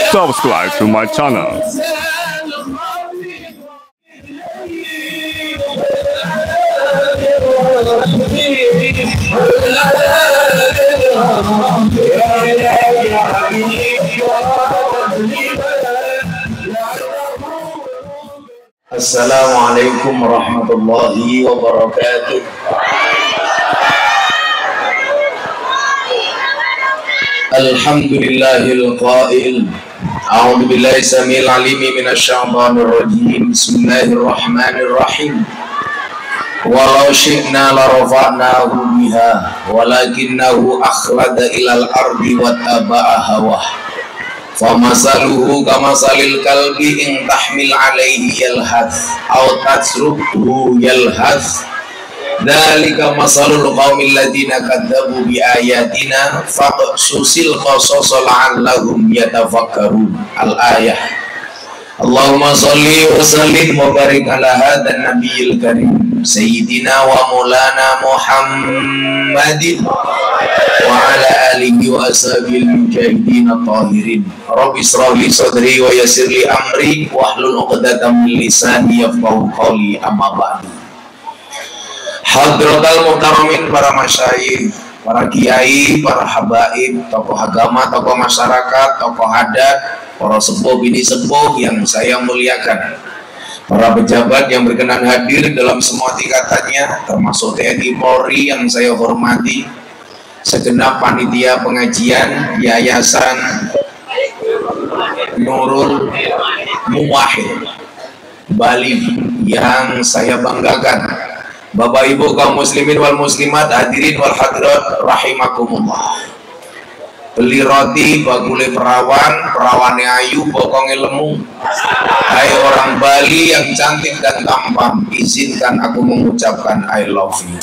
Subscribe to my channel. Assalamualaikum warahmatullahi wabarakatuh. Alhamdulillahil qail. A'udzu billahi samil alimi minasyaitonir rajim. Bismillahirrahmanirrahim. Walau syi'na la rafa'nahu biha walakinnahu akhlada ilal ardi wattaba'a hawah. Famasaluhu kamasalil kalbi in tahmil alaihi yalhath aw tatrukhu yalhath. Dzalika masalul qaumil ladzina kadzdzabu bi ayatina faqsusil qasas la'allahum yatafakkarun. Al-ayah. Allahumma shalli wa sallim wa barik ala hadzal nabiyil karim sayyidina wa maulana Muhammadin wa ala alihi wa ashabil mujahidin at-tahirin. Rabbi ishrah li sadri wa yassir li amri wahlul 'uqdatam min lisani yafqahu qawli. Amma ba'du. Hadratal muhtaramin, para masyayikh, para kiai, para habaib, tokoh agama, tokoh masyarakat, tokoh adat, para sepuh bini sepuh yang saya muliakan, para pejabat yang berkenan hadir dalam semua tingkatannya, termasuk TNI Polri yang saya hormati, segenap panitia pengajian Yayasan Nurul Muwahhid Bali yang saya banggakan. Bapak Ibu kaum muslimin wal muslimat, hadirin wal hadirat rahimakumullah. Beli roti bakule perawan, perawane ayu bokonge lemu. Hai orang Bali yang cantik dan tampan, izinkan aku mengucapkan I love you.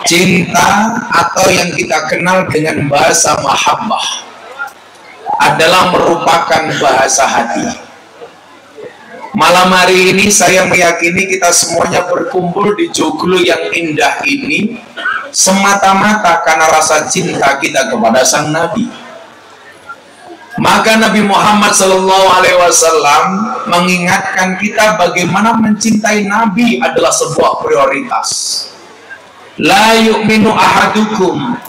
Cinta atau yang kita kenal dengan bahasa mahabbah adalah merupakan bahasa hati. Malam hari ini saya meyakini kita semuanya berkumpul di joglo yang indah ini semata-mata karena rasa cinta kita kepada sang Nabi. Maka Nabi Muhammad SAW mengingatkan kita bagaimana mencintai Nabi adalah sebuah prioritas. La yu'minu ahadukum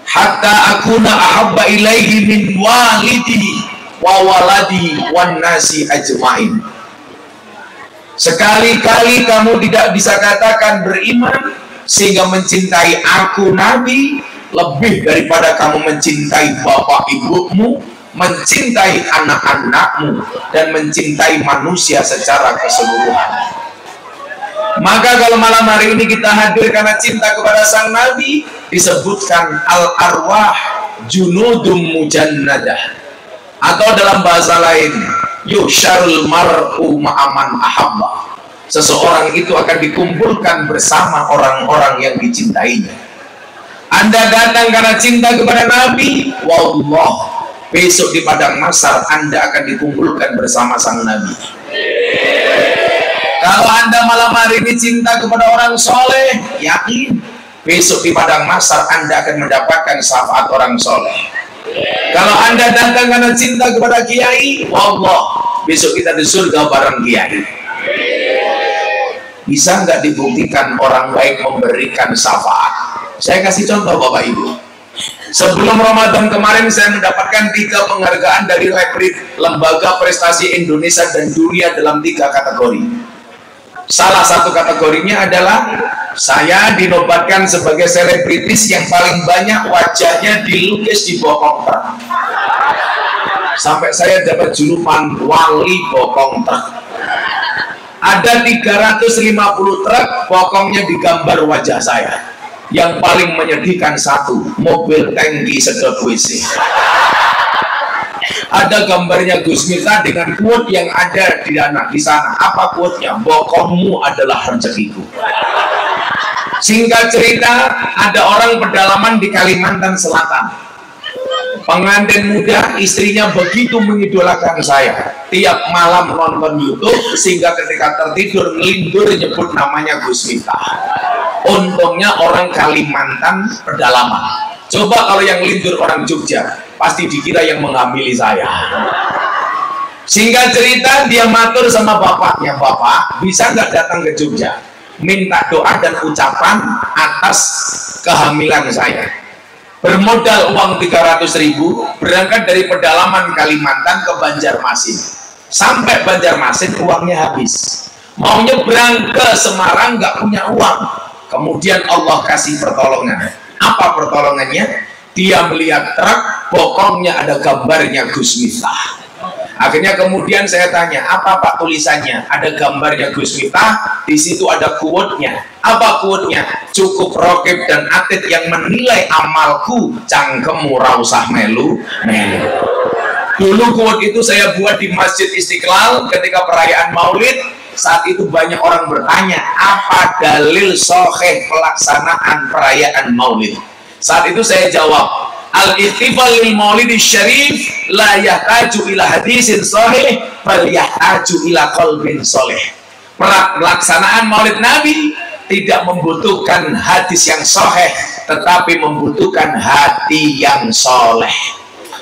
hatta akuna ahabba ilaihi min walidi wa waladi wan nasi ajmain. Sekali-kali kamu tidak bisa katakan beriman sehingga mencintai aku Nabi lebih daripada kamu mencintai bapak ibumu, mencintai anak-anakmu, dan mencintai manusia secara keseluruhan. Maka kalau malam hari ini kita hadir karena cinta kepada sang Nabi, disebutkan al-arwah junudum mujannadah, atau dalam bahasa lain yusyarul mar'u ma'aman ahabba. Seseorang itu akan dikumpulkan bersama orang-orang yang dicintainya. Anda datang karena cinta kepada Nabi, wallah, besok di padang mahsyar Anda akan dikumpulkan bersama sang Nabi. Kalau Anda malam hari ini cinta kepada orang soleh, yakin besok di padang mahsyar Anda akan mendapatkan syafaat orang soleh. Kalau Anda datang karena cinta kepada kiai, wallah, besok kita di surga bareng kiai. Bisa nggak dibuktikan orang baik memberikan syafaat? Saya kasih contoh Bapak Ibu. Sebelum Ramadan kemarin saya mendapatkan 3 penghargaan dari Lembaga Prestasi Indonesia dan Dunia dalam 3 kategori. Salah satu kategorinya adalah saya dinobatkan sebagai selebritis yang paling banyak wajahnya dilukis di bokong truk. Sampai saya dapat julukan wali bokong truk. Ada 350 truk bokongnya digambar wajah saya. Yang paling menyedihkan satu, mobil tangki sedot WC. Ada gambarnya Gus Miftah dengan quote yang ada di sana. Apa quote-nya? Bokongmu adalah rezekiku. Singkat cerita, ada orang pedalaman di Kalimantan Selatan. Pengantin muda, istrinya begitu mengidolakan saya. Tiap malam nonton YouTube, sehingga ketika tertidur ngelindur nyebut namanya Gus Miftah. Untungnya orang Kalimantan pedalaman. Coba kalau yang lindur orang Jogja, pasti dikira yang menghamili saya. Singkat cerita, dia matur sama bapaknya, "Bapak, bisa nggak datang ke Jogja? Minta doa dan ucapan atas kehamilan saya." Bermodal uang 300.000, berangkat dari pedalaman Kalimantan ke Banjarmasin. Sampai Banjarmasin uangnya habis. Mau nyebrang ke Semarang nggak punya uang. Kemudian Allah kasih pertolongan. Apa pertolongannya? Dia melihat truk, bokongnya ada gambarnya Gus Miftah. Akhirnya kemudian saya tanya, apa Pak tulisannya? Ada gambarnya Gus Miftah, di situ ada quote-nya. Apa quote-nya? Cukup rokib dan atid yang menilai amalku, cangkemmu ra usah melu. Dulu quote itu saya buat di Masjid Istiqlal ketika perayaan Maulid. Saat itu banyak orang bertanya, apa dalil sahih pelaksanaan perayaan Maulid? Saat itu saya jawab, al-ihtifal lil maulid syarif la yahtaju ila hadisin sahih bal yahtaju ila qalbin sholih. Pelaksanaan Maulid Nabi tidak membutuhkan hadis yang sahih, tetapi membutuhkan hati yang soleh.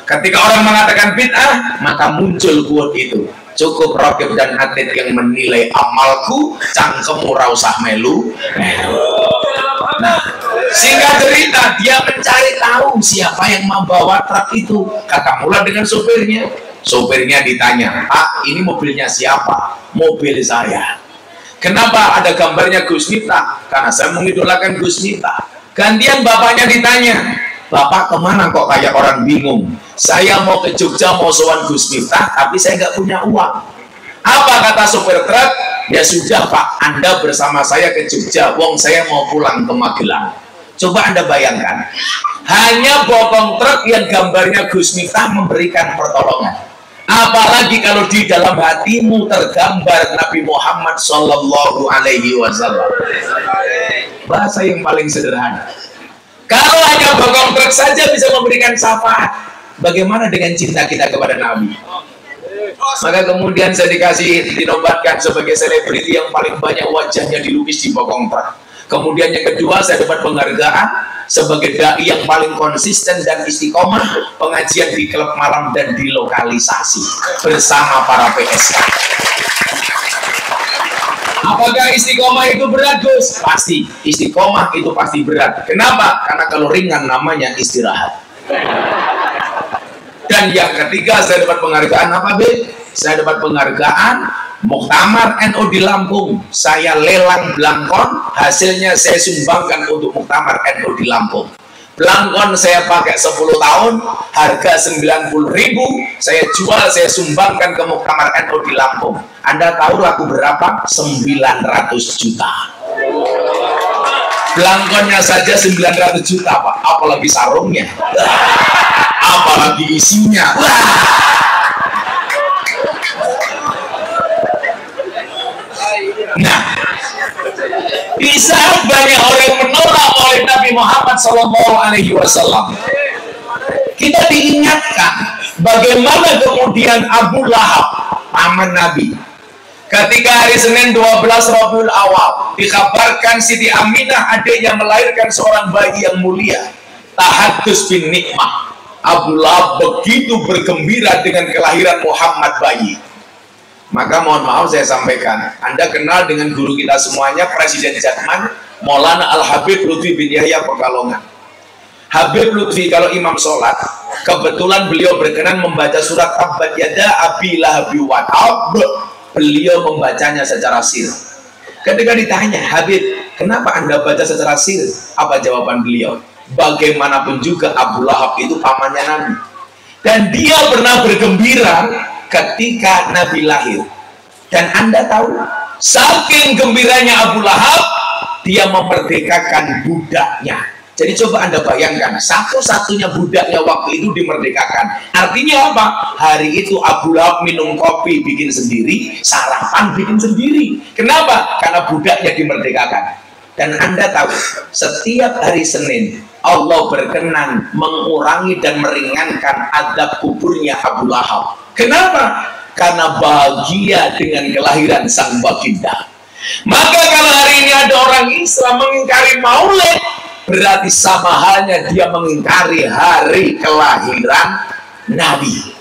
Ketika orang mengatakan bid'ah, maka muncul quote itu. Cukup rokib dan atid yang menilai amalku, cangkemmu ra usah melu. Nah, singkat cerita, dia mencari tahu siapa yang membawa truk itu. Ketemu dengan sopirnya. Sopirnya ditanya, "Pak, ini mobilnya siapa?" "Mobil saya." "Kenapa ada gambarnya Gus Miftah?" "Karena saya mengidolakan Gus Miftah." Gantian bapaknya ditanya, "Bapak kemana kok kayak orang bingung?" "Saya mau ke Jogja, mau sowan Gus Miftah, tapi saya nggak punya uang." Apa kata sopir truk? "Ya sudah Pak, Anda bersama saya ke Jogja, wong saya mau pulang ke Magelang." Coba Anda bayangkan, hanya bokong truk yang gambarnya Gus Miftah memberikan pertolongan. Apalagi kalau di dalam hatimu tergambar Nabi Muhammad Sallallahu Alaihi Wasallam. Bahasa yang paling sederhana. Kalau hanya bokong truk saja bisa memberikan syafaat, bagaimana dengan cinta kita kepada Nabi? Maka kemudian saya dinobatkan sebagai selebriti yang paling banyak wajahnya dilukis di bokong truk. Kemudian yang kedua, saya dapat penghargaan sebagai dai yang paling konsisten dan istiqomah pengajian di klub malam dan di lokalisasi bersama para PSK. Apakah istiqomah itu berat, Gus? Pasti. Istiqomah itu pasti berat. Kenapa? Karena kalau ringan namanya istirahat. Dan yang ketiga, saya dapat penghargaan apa, Be? Saya dapat penghargaan Muktamar NU di Lampung. Saya lelang belangkon, hasilnya saya sumbangkan untuk Muktamar NU di Lampung. Belangkon saya pakai 10 tahun, harga 90.000, saya jual, saya sumbangkan ke Muktamar NU di Lampung. Anda tahu laku berapa? 900 juta. Belangkonnya saja 900 juta, Pak. Apalagi sarungnya, apalagi isinya. Nah, bisa banyak orang menolak oleh Nabi Muhammad SAW. Kita diingatkan bagaimana kemudian Abu Lahab, paman Nabi, ketika hari Senin 12 Rabiul Awal dikabarkan Siti Aminah adiknya melahirkan seorang bayi yang mulia, tahadus bin nikmah. Abu Lahab begitu bergembira dengan kelahiran Muhammad bayi. Maka mohon maaf saya sampaikan, Anda kenal dengan guru kita semuanya, Presiden Jatman, Maulana Al-Habib Lutfi bin Yahya Pekalongan. Habib Lutfi kalau imam sholat, kebetulan beliau berkenan membaca surat Tabbat Yada Abi Lahabi wa Tab. Beliau membacanya secara sir. Ketika ditanya, Habib, kenapa Anda baca secara sir? Apa jawaban beliau? Bagaimanapun juga Abu Lahab itu pamannya Nabi. Dan dia pernah bergembira ketika Nabi lahir. Dan Anda tahu, saking gembiranya Abu Lahab, dia memerdekakan budaknya. Jadi coba Anda bayangkan, satu-satunya budaknya waktu itu dimerdekakan. Artinya apa? Hari itu Abu Lahab minum kopi bikin sendiri, sarapan bikin sendiri. Kenapa? Karena budaknya dimerdekakan. Dan Anda tahu, setiap hari Senin Allah berkenan mengurangi dan meringankan adab kuburnya Abu Lahab. Kenapa? Karena bahagia dengan kelahiran sang baginda. Maka kalau hari ini ada orang Islam mengingkari Maulid, berarti sama halnya dia mengingkari hari kelahiran Nabi.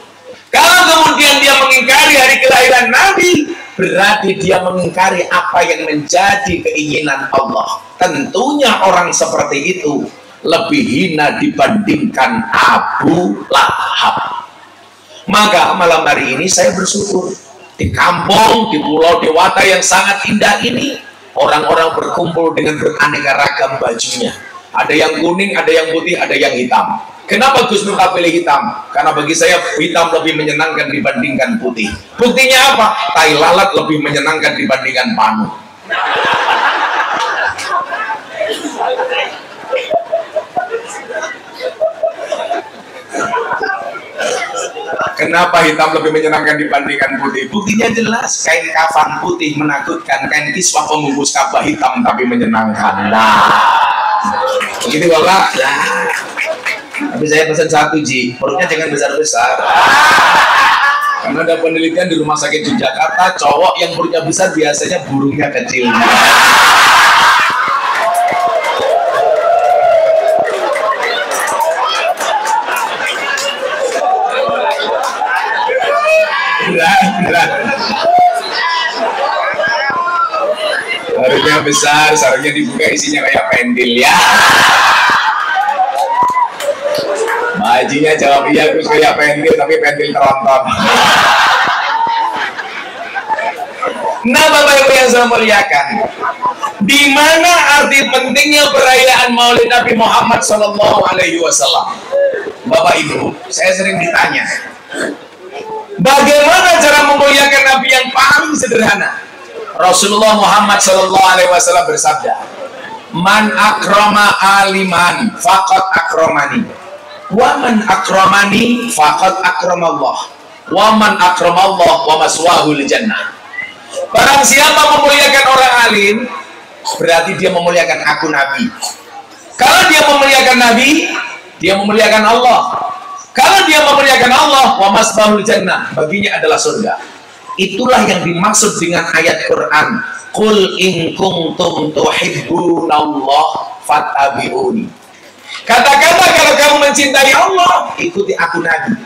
Kalau kemudian dia mengingkari hari kelahiran Nabi, berarti dia mengingkari apa yang menjadi keinginan Allah. Tentunya orang seperti itu lebih hina dibandingkan Abu Lahab. Maka malam hari ini saya bersyukur di kampung, di Pulau Dewata yang sangat indah ini, orang-orang berkumpul dengan beraneka ragam bajunya. Ada yang kuning, ada yang putih, ada yang hitam. Kenapa Gus Miftah pilih hitam? Karena bagi saya hitam lebih menyenangkan dibandingkan putih. Buktinya apa? Tai lalat lebih menyenangkan dibandingkan panu. Kenapa hitam lebih menyenangkan dibandingkan putih? Buktinya jelas, kain kafan putih menakutkan, kain kiswah pembungkus Ka'bah hitam tapi menyenangkan. Begitu Bapak. Tapi saya pesan satu Ji, perutnya jangan besar-besar. Karena ada penelitian di rumah sakit di Jakarta, cowok yang perutnya besar biasanya burungnya kecil. Harusnya besar, sarungnya dibuka isinya kayak pendil ya. Bajinya jawab iya, terus kayak pendil tapi pendil teronton. Nah Bapak Ibu yang saya muliakan, di mana arti pentingnya perayaan Maulid Nabi Muhammad SAW? Bapak Ibu, saya sering ditanya, bagaimana cara memuliakan Nabi yang paling sederhana? Rasulullah Muhammad SAW bersabda, "Man akrama aliman faqad akramani, wa man akramani faqad akramallah, wa man akramallah wa maswahul jannah." Barang siapa memuliakan orang alim, berarti dia memuliakan aku Nabi. Kalau dia memuliakan Nabi, dia memuliakan Allah. Kalau dia memuliakan Allah, wa maswahul jannah, baginya adalah surga. Itulah yang dimaksud dengan ayat Quran, "Qul in kuntum tuhibbunallah fattabi'uni." Kata-kata kalau kamu mencintai Allah, ikuti aku Nabi.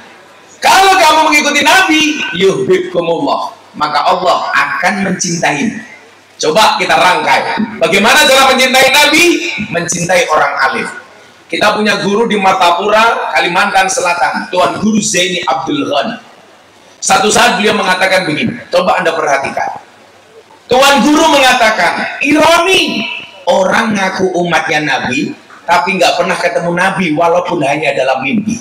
Kalau kamu mengikuti Nabi, yuhibbukumullah, maka Allah akan mencintai. Coba kita rangkai. Bagaimana cara mencintai Nabi? Mencintai orang alim. Kita punya guru di Martapura, Kalimantan Selatan, Tuan Guru Zaini Abdul Ghani. Satu saat beliau mengatakan begini, coba Anda perhatikan. Tuan Guru mengatakan, ironi, orang ngaku umatnya Nabi, tapi nggak pernah ketemu Nabi walaupun hanya dalam mimpi.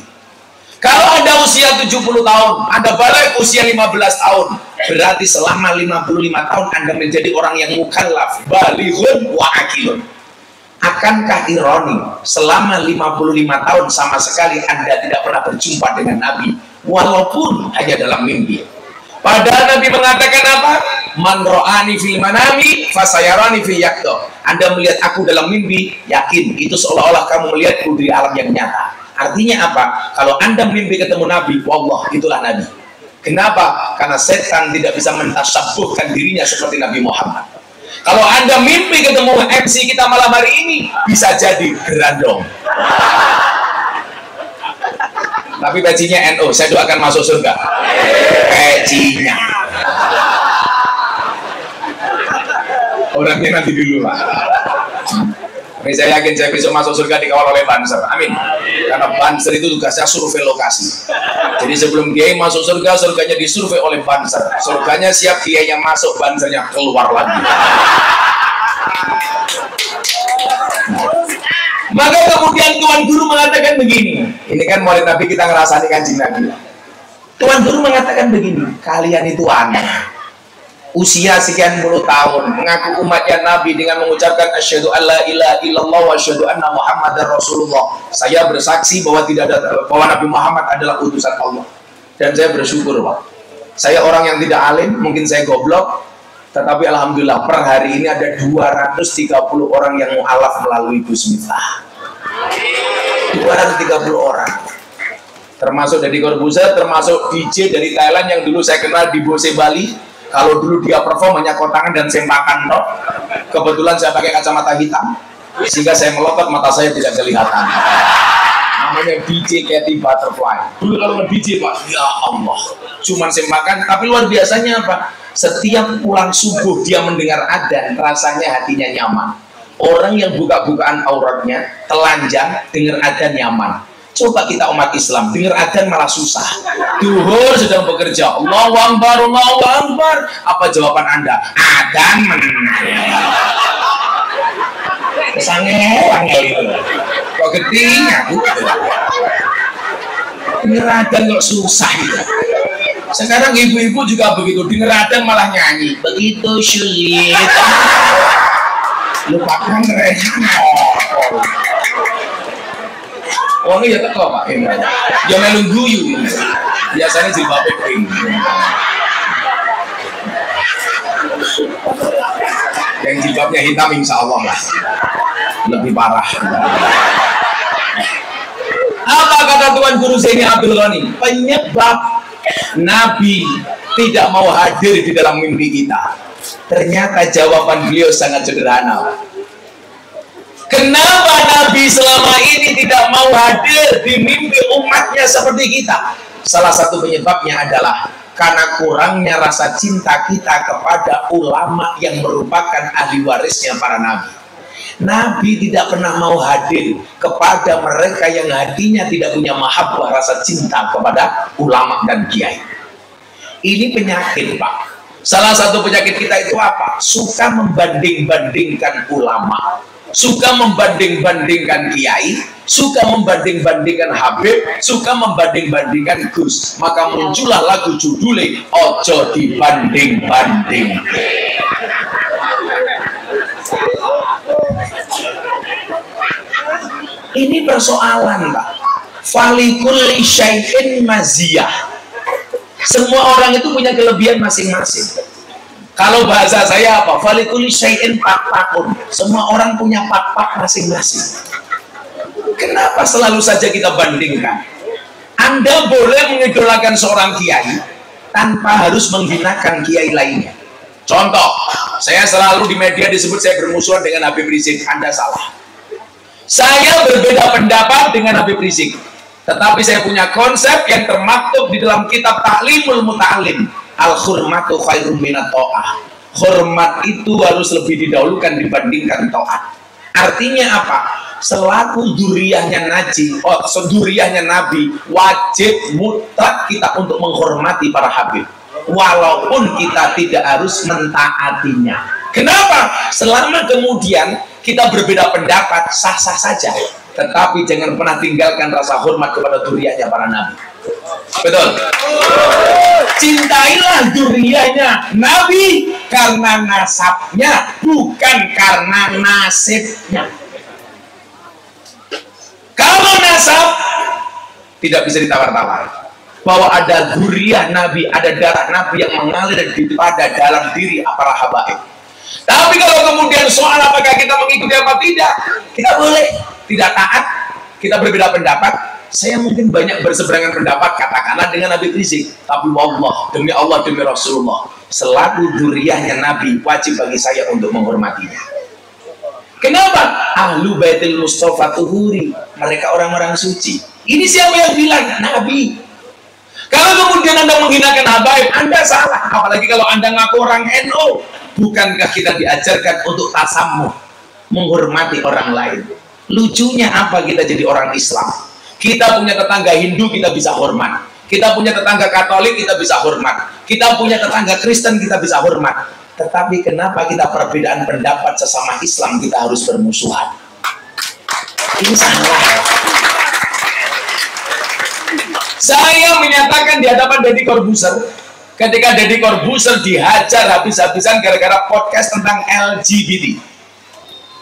Kalau Anda usia 70 tahun, Anda balik usia 15 tahun, berarti selama 55 tahun Anda menjadi orang yang mukallaf, balighun wa akilun. Akankah ironi, selama 55 tahun sama sekali Anda tidak pernah berjumpa dengan Nabi, walaupun hanya dalam mimpi? Padahal Nabi mengatakan apa? Man ro'ani fil manami fasayarani fil yaqdo. Anda melihat aku dalam mimpi, yakin itu seolah-olah kamu melihatku di alam yang nyata. Artinya apa? Kalau Anda mimpi ketemu Nabi, wallah itulah Nabi. Kenapa? Karena setan tidak bisa mentasyabuhkan dirinya seperti Nabi Muhammad. Kalau Anda mimpi ketemu MC kita malam hari ini, bisa jadi gerandong. Tapi pecinya NU, saya doakan masuk surga. Pecinya. Orangnya nanti dulu lah. Ini saya yakin saya besok masuk surga dikawal oleh Banser. Amin. Karena Banser itu tugasnya survei lokasi. Jadi sebelum Kiai masuk surga, surganya disurvei oleh Banser. Surganya siap, Kiainya masuk, Bansernya keluar lagi. Maka kemudian Tuan Guru mengatakan begini. Ini kan Maulid Nabi kita ngerasani Kanjeng Nabi. Tuan Guru mengatakan begini, kalian itu aneh. usia sekian puluh tahun, mengaku umatnya Nabi dengan mengucapkan asyhadu alla ilaha illallah wa asyhadu anna Muhammadar Rasulullah. Saya bersaksi bahwa bahwa Nabi Muhammad adalah utusan Allah. Dan saya bersyukur, Pak. Saya orang yang tidak alim, mungkin saya goblok, tetapi alhamdulillah per hari ini ada 230 orang yang mu'alaf melalui Bismillah. 230 orang. Termasuk dari Corbuzier, termasuk DJ dari Thailand yang dulu saya kenal di Bose Bali. Kalau dulu dia perform hanya kotangan dan sempakan, no? Kebetulan saya pakai kacamata hitam sehingga saya melotot, mata saya tidak kelihatan. Namanya DJ Katy Butterfly. Dulu kalau DJ, Pak, ya Allah, cuman sempakan. Tapi luar biasanya apa? Setiap pulang subuh dia mendengar adzan, rasanya hatinya nyaman. Orang yang buka-bukaan auratnya telanjang, dengar adzan nyaman. Coba kita umat Islam, dengar adzan malah susah. Duhur sedang bekerja, Allahu Akbar, Allahu Akbar. Apa jawaban Anda? Adzan kesangewang itu. Kok geding aku? Dengar adzan kok susah gitu. Sekarang ibu-ibu juga begitu, dengar adzan malah nyanyi. Begitu sulit. Lupakan mereka. Oh ini ya teko, Pak. Ya melu guyu ini. Biasanya jilbabnya pink. Yang jilbabnya hitam insya Allah lah. Lebih parah. Apa kata Tuan Guru Zaini Abdul Ghani? Penyebab Nabi tidak mau hadir di dalam mimpi kita. Ternyata jawaban beliau sangat sederhana. Kenapa Nabi selama ini tidak mau hadir di mimpi umatnya seperti kita? Salah satu penyebabnya adalah karena kurangnya rasa cinta kita kepada ulama yang merupakan ahli warisnya para nabi. Nabi tidak pernah mau hadir kepada mereka yang hatinya tidak punya mahabbah, rasa cinta kepada ulama dan kiai. Ini penyakit, Pak. Salah satu penyakit kita itu apa? Suka membanding-bandingkan ulama, suka membanding-bandingkan kiai, suka membanding-bandingkan Habib, suka membanding-bandingkan Gus. Maka muncullah lagu judulnya Ojo Dibanding-banding. Ini persoalan, Pak. Falikul syai'in maziyah. Semua orang itu punya kelebihan masing-masing. Kalau bahasa saya apa? Falikul syai'in pak-pakun. Semua orang punya pak-pak masing-masing. Kenapa selalu saja kita bandingkan? Anda boleh mengidolakan seorang kiai tanpa harus menghinakan kiai lainnya. Contoh, saya selalu di media disebut saya bermusuhan dengan Habib Rizik. Anda salah. Saya berbeda pendapat dengan Habib Rizik, tetapi saya punya konsep yang termaktub di dalam kitab Ta'limul Muta'alim. Al-hurmatu khairum minat ta'ah. Hormat itu harus lebih didahulukan dibandingkan ta'at. Artinya apa? Selaku duriyahnya Nabi, wajib mutlak kita untuk menghormati para habib, walaupun kita tidak harus mentaatinya. Kenapa? Selama kemudian kita berbeda pendapat, sah-sah saja, tetapi jangan pernah tinggalkan rasa hormat kepada duriyahnya para nabi. Betul? Cintailah duriyahnya Nabi karena nasabnya, bukan karena nasibnya. Kalau nasab tidak bisa ditawar-tawar, bahwa ada duriyah Nabi, ada darah Nabi yang mengalir pada dalam diri para habaib. Tapi kalau kemudian soal apakah kita mengikuti apa tidak, kita boleh tidak taat, kita berbeda pendapat. Saya mungkin banyak berseberangan pendapat katakanlah dengan Nabi Rizik, tapi wallah, demi Allah, demi Rasulullah, selaku duriyahnya Nabi, wajib bagi saya untuk menghormatinya. Kenapa? Ahlu Baitul Mustafa Tuhuri, mereka orang-orang suci. Ini siapa yang bilang? Nabi. Kalau kemudian Anda menghinakan habaib, Anda salah. Apalagi kalau Anda ngaku orang NU. Bukankah kita diajarkan untuk tasamuh, menghormati orang lain? Lucunya apa kita jadi orang Islam? Kita punya tetangga Hindu, kita bisa hormat. Kita punya tetangga Katolik, kita bisa hormat. Kita punya tetangga Kristen, kita bisa hormat. Tetapi kenapa kita perbedaan pendapat sesama Islam kita harus bermusuhan? Ini salah. Saya menyatakan di hadapan Deddy Corbuzier, ketika Deddy Corbuzier dihajar habis-habisan gara-gara podcast tentang LGBT.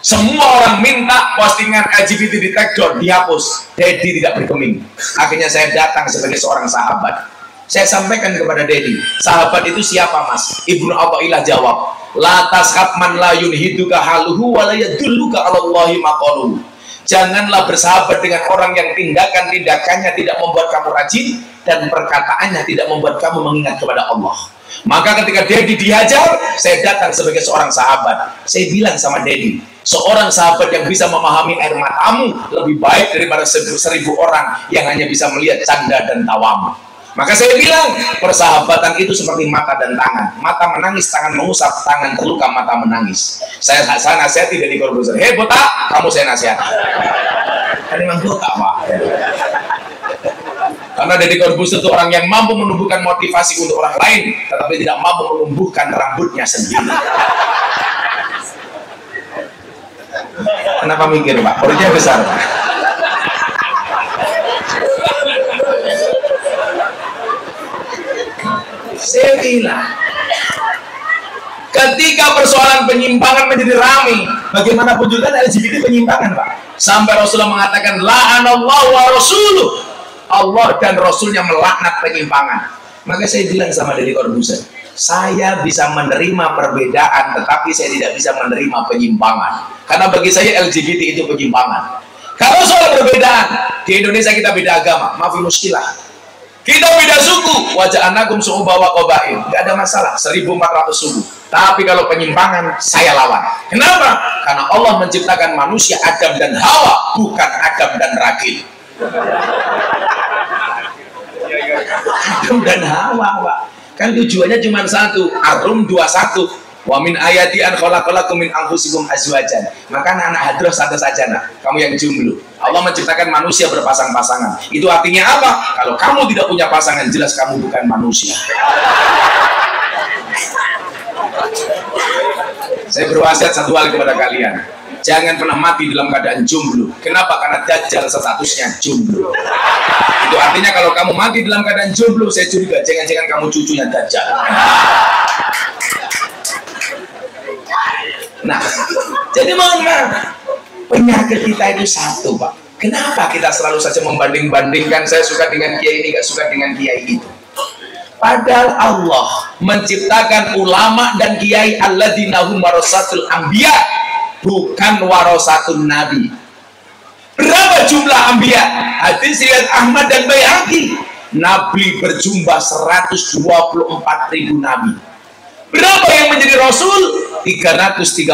Semua orang minta postingan LGBT di take down, dihapus. Deddy tidak bergeming. Akhirnya saya datang sebagai seorang sahabat. Saya sampaikan kepada Deddy, sahabat itu siapa mas? Ibnu Athaillah jawab, la tashab man la yunhiduka haluhu wa la yadulluka 'alallahi maqaluhu. Janganlah bersahabat dengan orang yang tindakan-tindakannya tidak membuat kamu rajin dan perkataannya tidak membuat kamu mengingat kepada Allah. Maka ketika Deddy dihajar, saya datang sebagai seorang sahabat. Saya bilang sama Deddy, seorang sahabat yang bisa memahami air matamu lebih baik daripada 1000 orang yang hanya bisa melihat canda dan tawamu. Maka saya bilang, persahabatan itu seperti mata dan tangan. Mata menangis, tangan mengusap, tangan terluka, mata menangis. Saya nasihati Deddy Corbuzier. Hei botak, kamu saya nasihati. Kan memang botak pak. Karena Deddy Corbuzier itu orang yang mampu menumbuhkan motivasi untuk orang lain, tetapi tidak mampu menumbuhkan rambutnya sendiri. Kenapa mikir pak? Perutnya besar pak. Saya bilang, ketika persoalan penyimpangan menjadi ramai, bagaimanapun juga LGBT penyimpangan pak. Sampai Rasulullah mengatakan, la'anallahu wa rasuluh, Allah dan Rasulnya melaknat penyimpangan. Maka saya bilang sama Deddy Corbuzier, saya bisa menerima perbedaan, tetapi saya tidak bisa menerima penyimpangan. Karena bagi saya LGBT itu penyimpangan. Kalau soal perbedaan, di Indonesia kita beda agama, maafin muskilah. Kita beda suku, wajah anakum su'u bawa qabail, nggak ada masalah, 1400 suku. Tapi kalau penyimpangan, saya lawan. Kenapa? Karena Allah menciptakan manusia Adam dan Hawa, bukan Adam dan Ragil. Adam dan Hawa, Pak. Kan tujuannya cuma satu, Ar-Rum 21. Wa min ayati an khalaqalakum min anfusikum azwajan. Maka anak hadros satu saja nak, kamu yang jomblo. Allah menciptakan manusia berpasang-pasangan. Itu artinya apa? Kalau kamu tidak punya pasangan, jelas kamu bukan manusia. Saya berwasiat satu hal kepada kalian. Jangan pernah mati dalam keadaan jomblo. Kenapa? Karena Dajjal statusnya jomblo. Itu artinya kalau kamu mati dalam keadaan jomblo, saya curiga jangan-jangan kamu cucunya Dajjal. Nah, jadi mohon maaf, penyakit kita itu satu pak. Kenapa kita selalu saja membanding-bandingkan, saya suka dengan kiai ini, gak suka dengan kiai itu. Padahal Allah menciptakan ulama dan kiai alladzina hum warasatul anbiya, bukan warasatun nabi. Berapa jumlah anbiya? Hadis riwayat Ahmad dan Baihaqi. Nabi berjumlah 124.000 nabi. Berapa yang menjadi rasul? 313.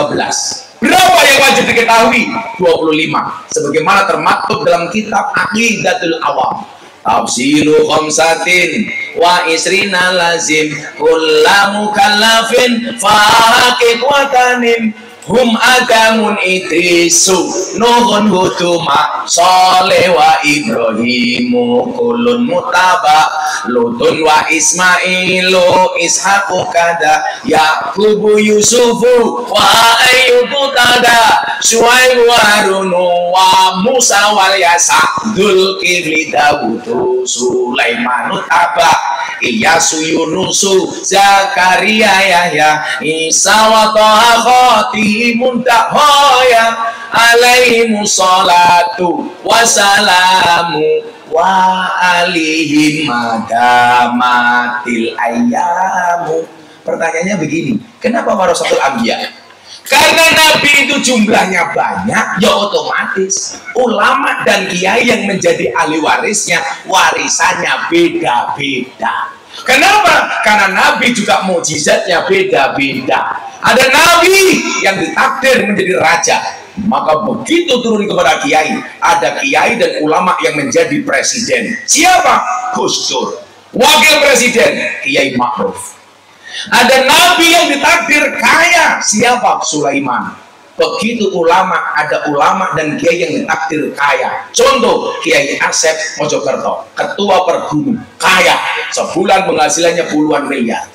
Berapa yang wajib diketahui? 25. Sebagaimana termaktub dalam kitab Aqidatul Awam. Tafsilu khamsatin wa isrina lazim kullamu kallafin fahaqiq watanim hum adamun idrisu nuhun huduma soleh wa ibrahimu kulun mutaba lutun wa ismailu ishaqu kada yaqubu yusufu wa ayyubu tada syuaibu warunu wa musa wal yasa dzulkifli dawudu sulaimanu taba Ilyasu Yunusu Zakaria Yahya Isa wa Toha Khotimun Dahoya alaihimu salatu wassalamu wa alihim madamatil ayamu. Pertanyaannya begini, kenapa warasatul anbiya? Karena nabi itu jumlahnya banyak, ya otomatis ulama dan kiai yang menjadi ahli warisnya, warisannya beda-beda. Kenapa? Karena nabi juga mukjizatnya beda-beda. Ada nabi yang ditakdir menjadi raja, maka begitu turun kepada kiai, ada kiai dan ulama yang menjadi presiden. Siapa? Gus Dur. Wakil presiden Kiai Ma'ruf. Ada nabi yang ditakdir kaya. Siapa? Sulaiman. Begitu ulama, ada ulama dan kiai yang ditakdir kaya. Contoh Kiai Asep Mojokerto, ketua pergunung, kaya, sebulan penghasilannya puluhan miliar.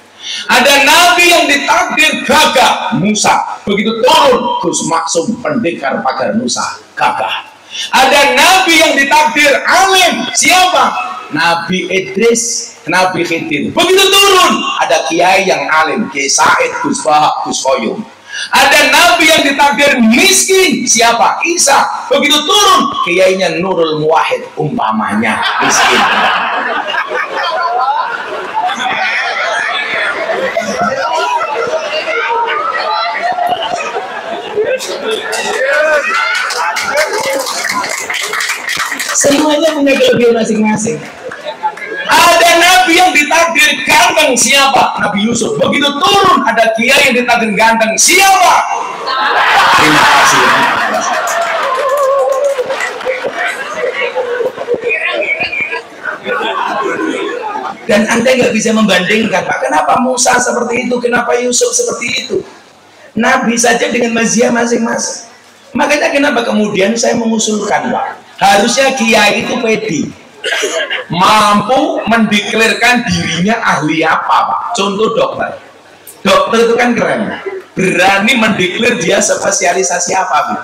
Ada nabi yang ditakdir gagah, Musa. Begitu turun Gus Maksum, pendekar pagar Musa, gagah. Ada nabi yang ditakdir alim. Siapa? Nabi Idris, Nabi Khidir. Begitu turun, ada kiai yang alim, Kiai Said, Gus Bahak, Gus Koyum. Ada nabi yang ditakdir miskin, siapa? Isa. Begitu turun, kiainya Nurul Muwahhid, umpamanya miskin. Semuanya punya kelebihan masing-masing. Ada nabi yang ditakdir ganteng, siapa? Nabi Yusuf. Begitu turun, ada kiai yang ditakdir ganteng, siapa? Terima kasih. Dan Anda nggak bisa membandingkan, Pak. Kenapa Musa seperti itu? Kenapa Yusuf seperti itu? Nabi saja dengan mazhab masing-masing. Makanya kenapa kemudian saya mengusulkan, Pak, harusnya kiai itu pede, mampu mendeklarkan dirinya ahli apa, Pak. Contoh dokter. Dokter itu kan keren, berani mendeklar dia spesialisasi apa, Bu.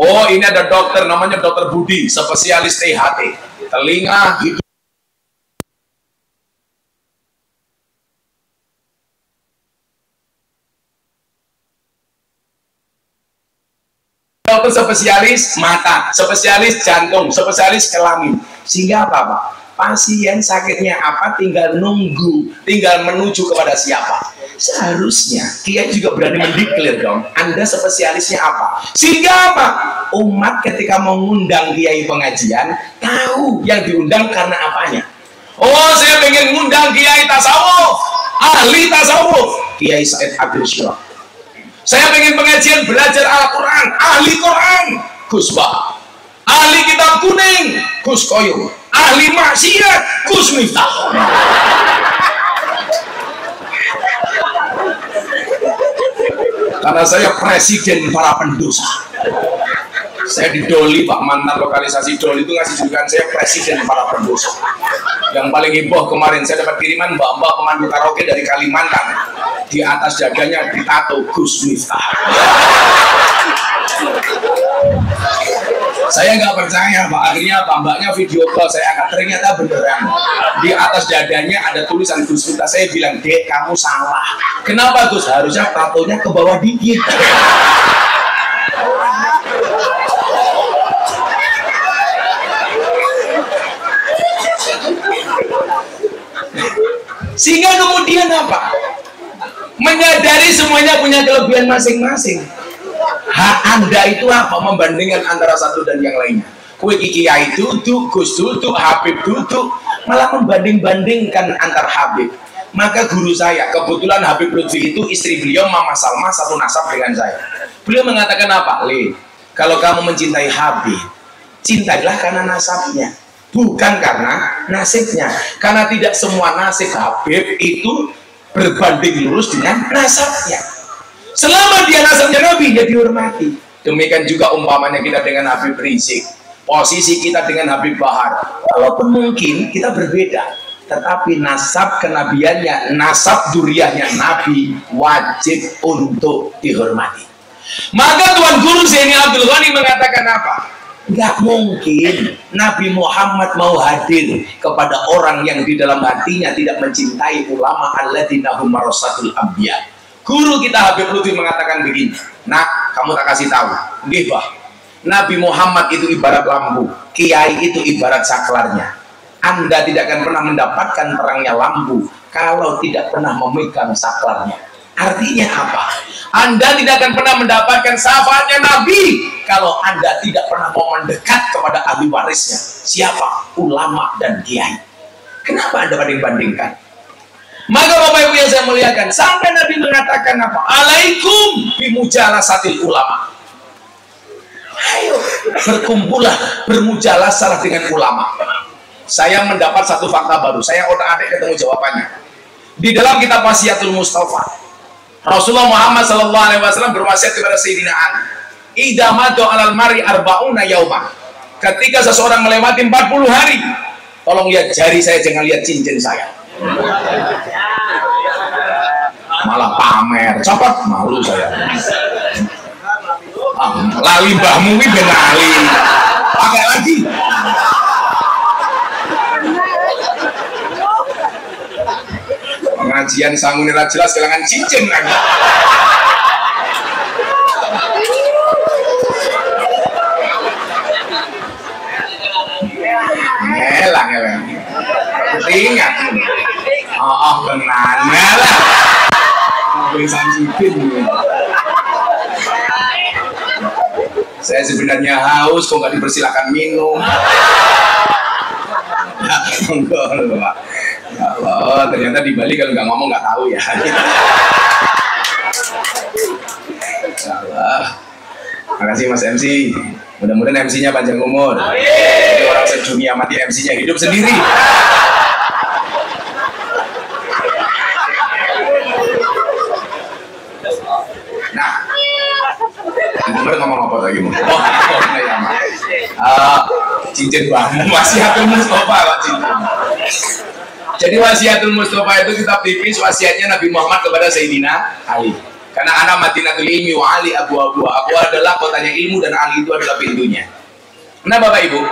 Oh, ini ada dokter namanya Dokter Budi, spesialis THT, telinga, hidung. Dokter spesialis mata, spesialis jantung, spesialis kelamin. Sehingga apa, Pak? Pasien sakitnya apa tinggal nunggu, tinggal menuju kepada siapa. Seharusnya kiai juga berani mendeklar dong, Anda spesialisnya apa. Sehingga apa? Umat ketika mengundang kiai pengajian tahu yang diundang karena apanya. Oh, saya pengen ngundang kiai tasawuf, ahli tasawuf, Kiai Said Abdul Syirah. Saya pengen pengajian belajar Al-Quran, ahli Quran, Gus Bah. Ahli kitab kuning, Gus Koyum. Ahli maksiat, Gus Miftah. Karena saya presiden para pendosa. Saya di Doli, Pak, mantan lokalisasi Doli itu ngasih julukan saya presiden para pendosa. Yang paling heboh kemarin saya dapat kiriman mbak-mbak pemandu karaoke dari Kalimantan, di atas dadanya ditato Gus Miftah. Saya nggak percaya, Pak. Akhirnya mbaknya video call saya angkat, ternyata beneran di atas dadanya ada tulisan Gus Miftah. Saya bilang, Dek, kamu salah. Kenapa, Gus? Harusnya tatonya ke bawah dikit. Sehingga kemudian apa? Menyadari semuanya punya kelebihan masing-masing. Hak Anda itu apa? Membandingkan antara satu dan yang lainnya. Kue kiai duduk, Gus duduk, Habib duduk, malah membanding-bandingkan antar Habib. Maka guru saya, kebetulan Habib Lutfi itu istri beliau Mama Salma satu nasab dengan saya. Beliau mengatakan apa? Le, kalau kamu mencintai Habib, cintailah karena nasabnya, bukan karena nasibnya. Karena tidak semua nasib Habib itu berbanding lurus dengan nasabnya. Selama dia nasabnya Nabi, dia dihormati. Demikian juga umpamanya kita dengan Habib Rizik, posisi kita dengan Habib Bahar. Walaupun mungkin kita berbeda, tetapi nasab kenabiannya, nasab duriahnya Nabi wajib untuk dihormati. Maka Tuan Guru Zaini Abdul Ghani mengatakan apa? Nggak mungkin Nabi Muhammad mau hadir kepada orang yang di dalam hatinya tidak mencintai ulama alladzina hum warasatul anbiya. Guru kita Habib Lutfi mengatakan begini, nak, kamu tak kasih tahu, nggih, Bah, Nabi Muhammad itu ibarat lampu, kiai itu ibarat saklarnya. Anda tidak akan pernah mendapatkan terangnya lampu kalau tidak pernah memegang saklarnya. Artinya apa? Anda tidak akan pernah mendapatkan syafaatnya Nabi kalau Anda tidak pernah mau mendekat kepada ahli warisnya. Siapa? Ulama dan kiai. Kenapa Anda banding-bandingkan? Maka Bapak Ibu yang saya muliakan, sampai Nabi mengatakan apa? Alaikum bimujalasatil ulama. Ayo, berkumpullah, bermujalasalah dengan ulama. Saya mendapat satu fakta baru. Saya otak-atik ketemu jawabannya. Di dalam kitab Wasiatul Mustafa, Rasulullah Muhammad SAW berwasiat kepada Sayyidina Ali, idza madu alal mari arba'una yauma. Ketika seseorang melewati 40 hari, tolong lihat jari saya, jangan lihat cincin saya. Malah pamer, copot, malu saya. Lali mbahmu ini ben lali. Pakai lagi. pengajian sangune ra jelas kelangan cincin lagi. Ngelang. Ingat. Oh, benar. Ngelang. Bisa cincin. Saya sebenarnya haus, kok nggak dipersilakan minum. Ya, enggak, Pak. Ya Allah, ternyata di Bali kalau nggak ngomong nggak tahu ya. Ya Allah. Makasih Mas MC. Mudah-mudahan MC-nya panjang umur. Jadi orang sedunia mati MC-nya hidup sendiri. Nah, bener ngomong apa lagi mau? Cincin bambu wasiatul Mustafa Pak cincin. Jadi wasiatul Mustafa itu kitab tipis wasiatnya Nabi Muhammad kepada Sayyidina Ali. Karena anak Madinatul Ilmi wa Ali abu-abu. Aku adalah kotanya ilmu dan Ali itu adalah pintunya. Nah Bapak Ibu,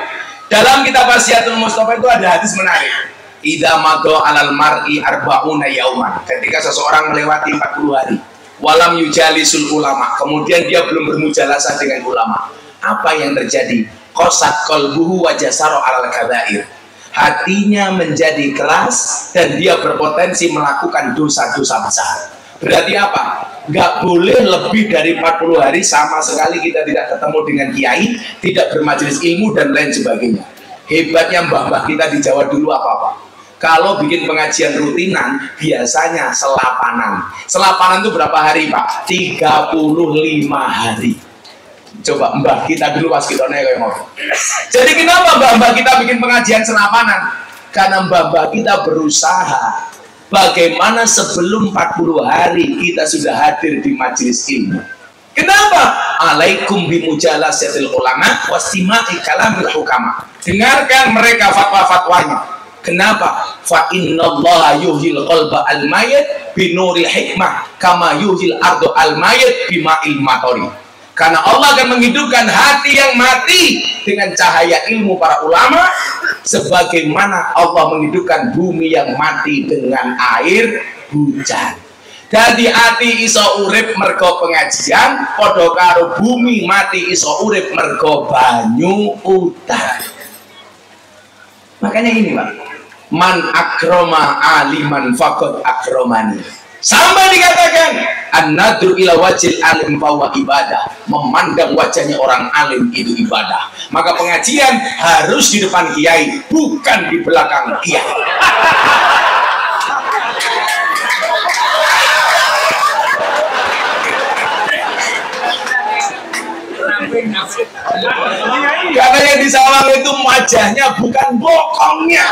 dalam kitab wasiatul Mustafa itu ada hadis menarik. Idza madha 'alal mar'i arba'una yauman. Ketika seseorang melewati 40 hari, walam yujalisul ulama, kemudian dia belum bermujalasah dengan ulama. Apa yang terjadi? Qasat qalbuhu wa jasara 'alal kabair. Hatinya menjadi keras dan dia berpotensi melakukan dosa-dosa besar. Berarti apa? Nggak boleh lebih dari 40 hari sama sekali kita tidak ketemu dengan kiai, tidak bermajelis ilmu dan lain sebagainya. Hebatnya mbah-mbah kita di Jawa dulu apa-apa. Kalau bikin pengajian rutinan, biasanya selapanan. Selapanan itu berapa hari Pak? 35 hari. Coba mbah kita dulu pas kita kayak ngomong. Jadi kenapa mbah-mbah kita bikin pengajian selapanan? Karena mbah-mbah kita berusaha bagaimana sebelum 40 hari kita sudah hadir di majelis ilmu. Kenapa? Alaikum bimujalasatil ulama wastima'i kalamil hukama. Dengarkan mereka fatwa-fatwanya. Kenapa? Fa innallaha yuhyil qalba al-mayyit binuril hikmah kama yuhyil ardu al-mayyit bima'il matori. Karena Allah akan menghidupkan hati yang mati dengan cahaya ilmu para ulama, sebagaimana Allah menghidupkan bumi yang mati dengan air hujan. Jadi hati iso urip mergo pengajian, padha karo bumi mati iso urip mergo banyu udan. Makanya ini Pak, man akroma aliman faqad akromani. Sampai dikatakan an-nadru ila wajil alim bahwa ibadah, memandang wajahnya orang alim itu ibadah. Maka pengajian harus di depan kiai, bukan di belakang kiai. Karena yang di sawang itu wajahnya bukan bokongnya.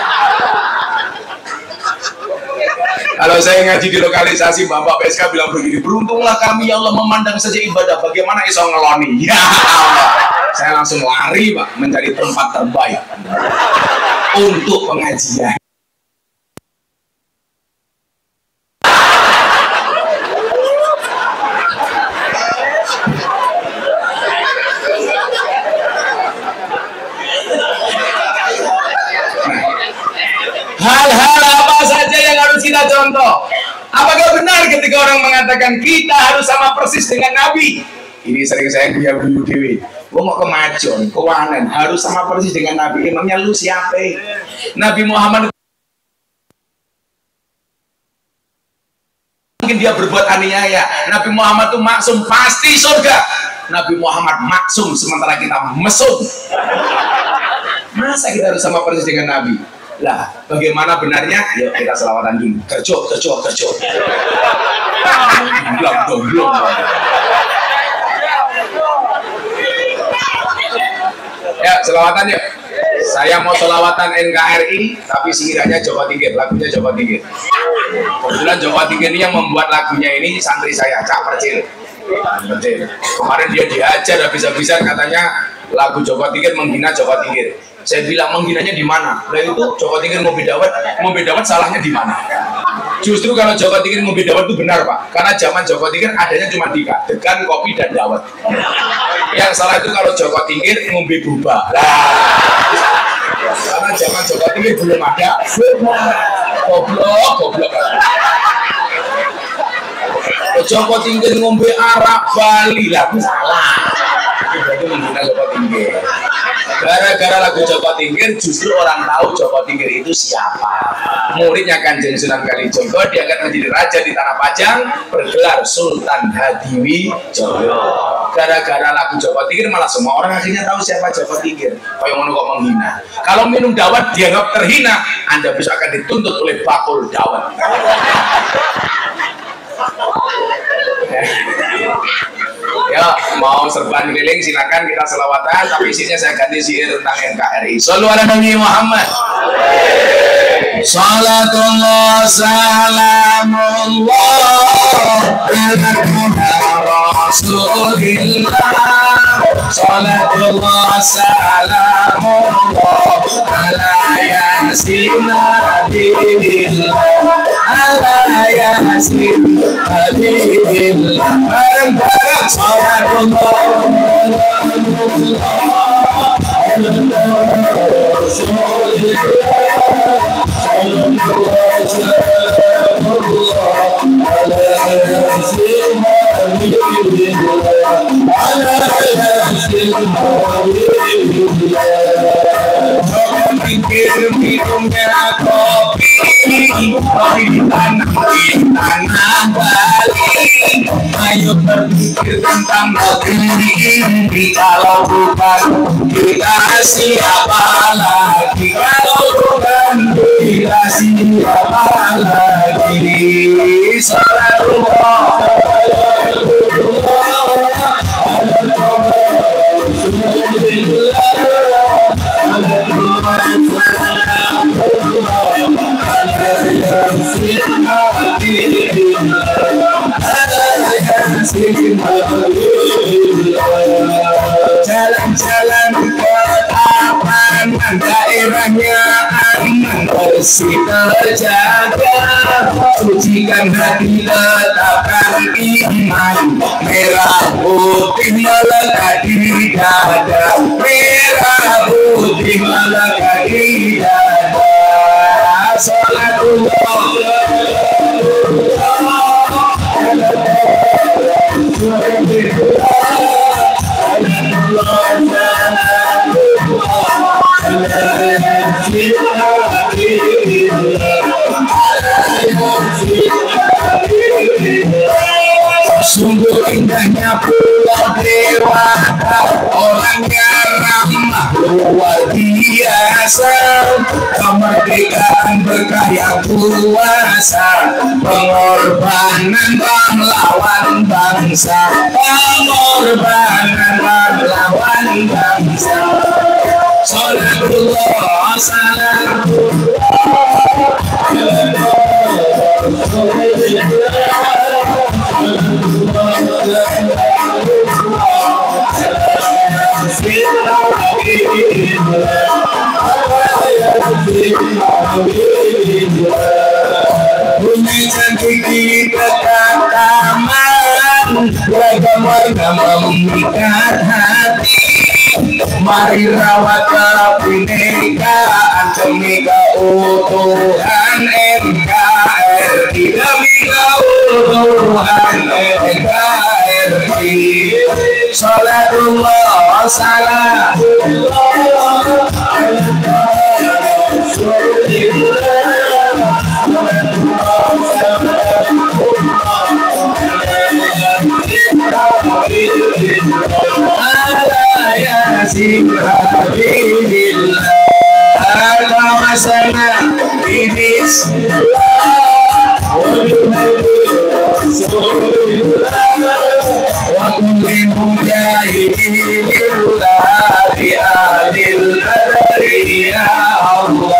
Kalau saya ngaji di lokalisasi, Bapak PSK bilang begini, beruntunglah kami ya Allah memandang saja ibadah, bagaimana iso ngeloni. Ya Allah, saya langsung lari Pak mencari tempat terbaik untuk pengajian. Hal-hal apa saja yang harus kita contoh? Apakah benar ketika orang mengatakan kita harus sama persis dengan Nabi? Ini sering saya guyu dewi. Gua mau kemajuan, kewanan harus sama persis dengan Nabi. Emangnya lu siapa? Nabi Muhammad mungkin dia berbuat aniaya. Nabi Muhammad itu maksum, pasti surga. Nabi Muhammad maksum sementara kita mesum. Masa kita harus sama persis dengan Nabi? Lah, bagaimana benarnya? Yuk kita selawatan dulu. Kerjo. Belum. Ya, selawatan yuk. Saya mau selawatan NKRI, tapi sekiranya Jawa Tinggi, lagunya Jawa Tinggi. Kebetulan Jawa Tinggi ini yang membuat lagunya ini santri saya, Cak Percil. Kemarin dia diajar habis-habisan katanya lagu Jawa Tinggi menghina Jawa Tinggi. Saya bilang menghinanya di mana? Nah itu Jawa Tinggi mau bedawat salahnya di mana? Justru kalau Jawa Tinggi mau bedawat itu benar Pak, karena zaman Jawa Tinggi adanya cuma 3, degan, kopi, dan dawet. Yang salah itu kalau Jawa Tinggi ngombe boba. Karena zaman Jawa Tinggi belum ada goblok. Joko Tingkir ngombe arak Bali lah, salah. Itu menghina Joko Tingkir. Gara-gara lagu Joko Tingkir justru orang tahu Joko Tingkir itu siapa. Muridnya Kanjeng Sunan Kalijogo diangkat menjadi raja di Tanah Pajang, bergelar Sultan Hadiwijaya. Gara-gara lagu Joko Tingkir malah semua orang akhirnya tahu siapa Joko Tingkir. Kayak ngono kok menghina. Kalau minum dawet dianggap terhina, Anda bisa akan dituntut oleh bakul dawet. Ya, mau serban keliling silakan kita selawatan, tapi isinya saya ganti syair tentang NKRI. Shallu ala Nabi Muhammad. Salatullah salamullah ala Rasulillah. Salatullah salamullah ala Yasin Habibillah. Ala Yasin Habibillah. Bareng-bareng salatullah minumnya kopi di tanah Bali. Ayo berpikir tentang negeri ini, kalau bukan kita siapa lagi? Kalau bukan kita siapa lagi? Salatullah jalan-jalan ke taman, daerahnya aman bersih terjaga, sucikan hati letakkan iman, merah putih melekat di dada, merah putih melekat di dada. Salatullah sungguh indahnya Pulau Dewata, orangnya ramah luar biasa, kemerdekaan berkarya kuasa, pengorbanan pahlawan bangsa, pengorbanan pahlawan bangsa. Salatullah bumi cantik di dekat taman, beragam warna memikat hati. Mari rawat kebinekaan demi keutuhan NKRI, demi keutuhan NKRI. Salatullah salamullah ala Yasin Habibillah. Al-Masana Bismillah wa kulli mujahidin lillah bi ahlil qadri ya Allah,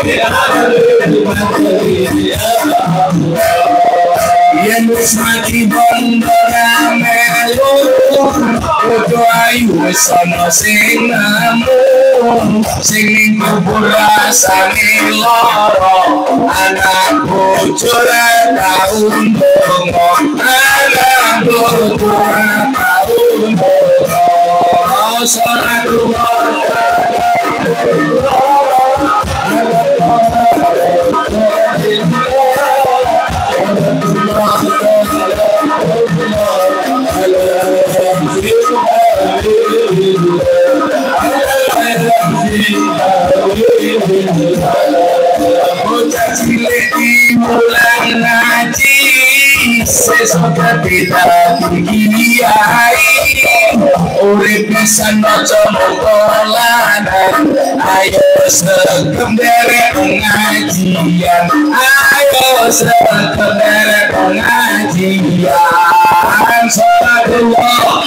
ya Allah. Yen wis mati bandara melu, kudu ayu wis ana sing namun, sing ning kubur rasane lara, anak bojo ra tau ndonga, anak bojo ra tau ndonga. Salatullah bocah cilik dimulang ngaji sesuk dadi kiai urip pisan maca mokolanan ayo segem derek pengajian ayo segem derek pengajian salatullah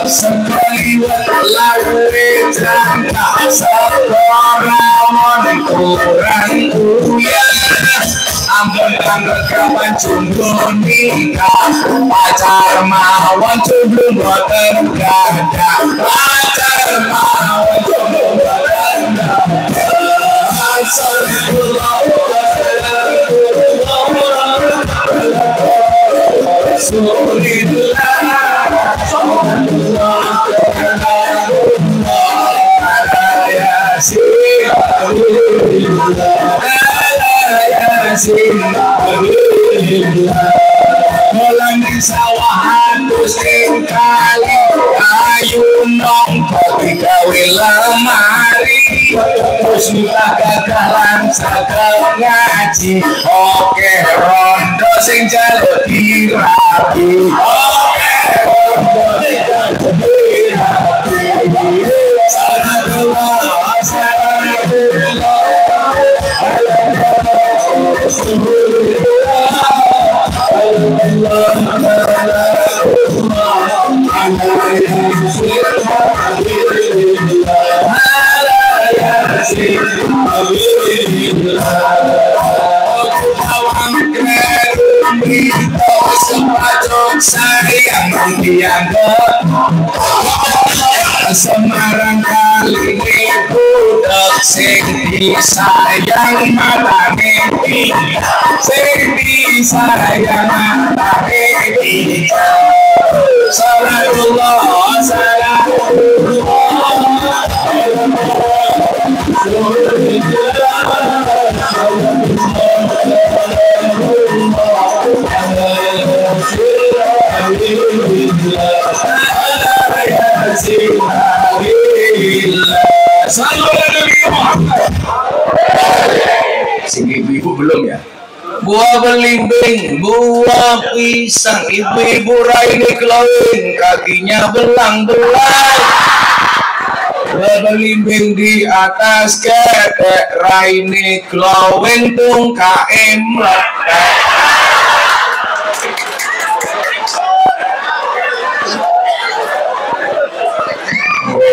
sekali lalu jangka seorang kurang uya ambon tangga kawan jomblo nikah pacar mawon jomblo boten gadah pacar mawon jomblo boten gadah sallallahu Kolam di sawahan pusing kali ayu nongko digawe lemari terus minta gagalan sakal ngaji oke rondo sing jaluk dirapi oke rondo sing jaluk dirapi salatullah salatullah Semarang kali ini budak sing disayang matane sing disayang matane salatullah sing ibu belum ya buah belimbing buah pisang ibu-ibu raine kelawing kakinya belang-belang buah belimbing di atas ketek raine kelawing tungkae meletek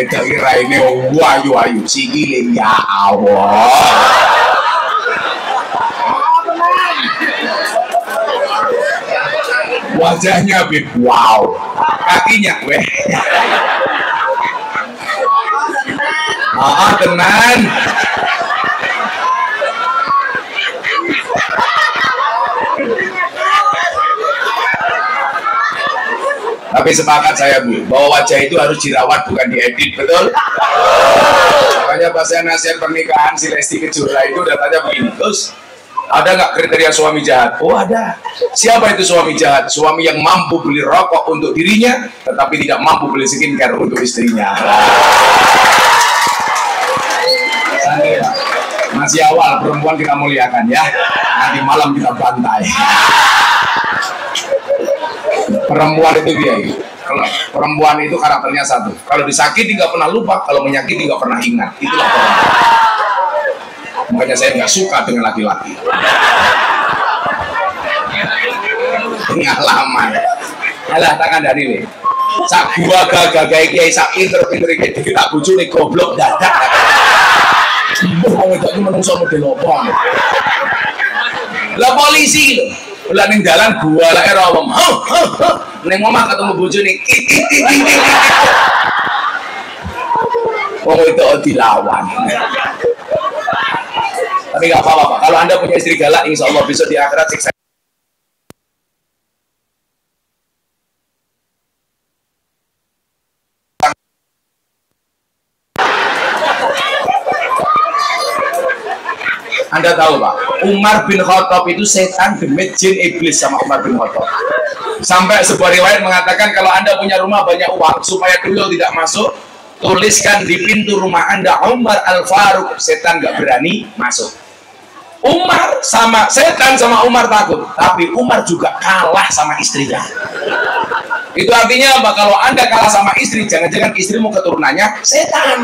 tapi raine ayu-ayu sikile ya Allah wajahnya beb wow kakinya weh tenan tapi sepakat saya Bu bahwa wajah itu harus dirawat bukan diedit betul makanya pas saya nasihat pernikahan si Lesti Kejora itu datanya begini terus ada nggak kriteria suami jahat? Oh ada. Siapa itu suami jahat? Suami yang mampu beli rokok untuk dirinya, tetapi tidak mampu beli skincare untuk istrinya. Masih awal, perempuan kita muliakan ya. Nanti malam kita bantai. Perempuan itu dia. Kalau perempuan itu karakternya satu. Kalau disakiti nggak pernah lupa, kalau menyakiti nggak pernah ingat. Itulah perempuan. Makanya saya nggak suka dengan laki-laki. Pengalaman. Alah tangan dari nih. Sak gua gagah kiai sak pinter-pinter iki tak bojone goblok dadak. Wong itu menungso model opo. Lah polisi lho. Lah ning dalan gua lek ora wong. Ning omah ketemu bojone. Wong itu dilawan. Tapi nggak apa-apa. Kalau Anda punya istri galak, insya Allah besok di akhirat siksa. Anda tahu Pak, Umar bin Khattab itu setan demit jin iblis sama Umar bin Khattab. Sampai sebuah riwayat mengatakan kalau Anda punya rumah banyak uang, supaya tuyul tidak masuk, tuliskan di pintu rumah Anda Umar Al-Faruq, setan gak berani masuk. Umar sama setan sama Umar takut, tapi Umar juga kalah sama istrinya. Itu artinya apa? Kalau Anda kalah sama istri, jangan-jangan istrimu keturunannya setan.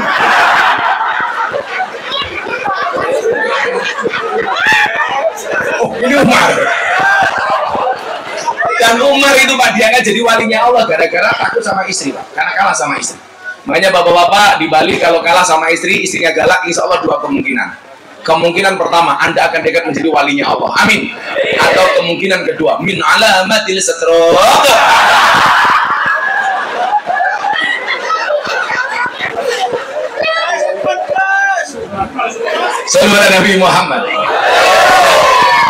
Oh, ini Umar. Dan Umar itu Pak, dia nggak jadi walinya Allah gara-gara takut sama istri Pak, karena kalah sama istri. Makanya bapak-bapak di Bali kalau kalah sama istri, istrinya galak, insya Allah dua kemungkinan. Kemungkinan pertama, Anda akan dekat menjadi walinya Allah, amin. Atau kemungkinan kedua, min alamatil satrok. Saudara Nabi Muhammad.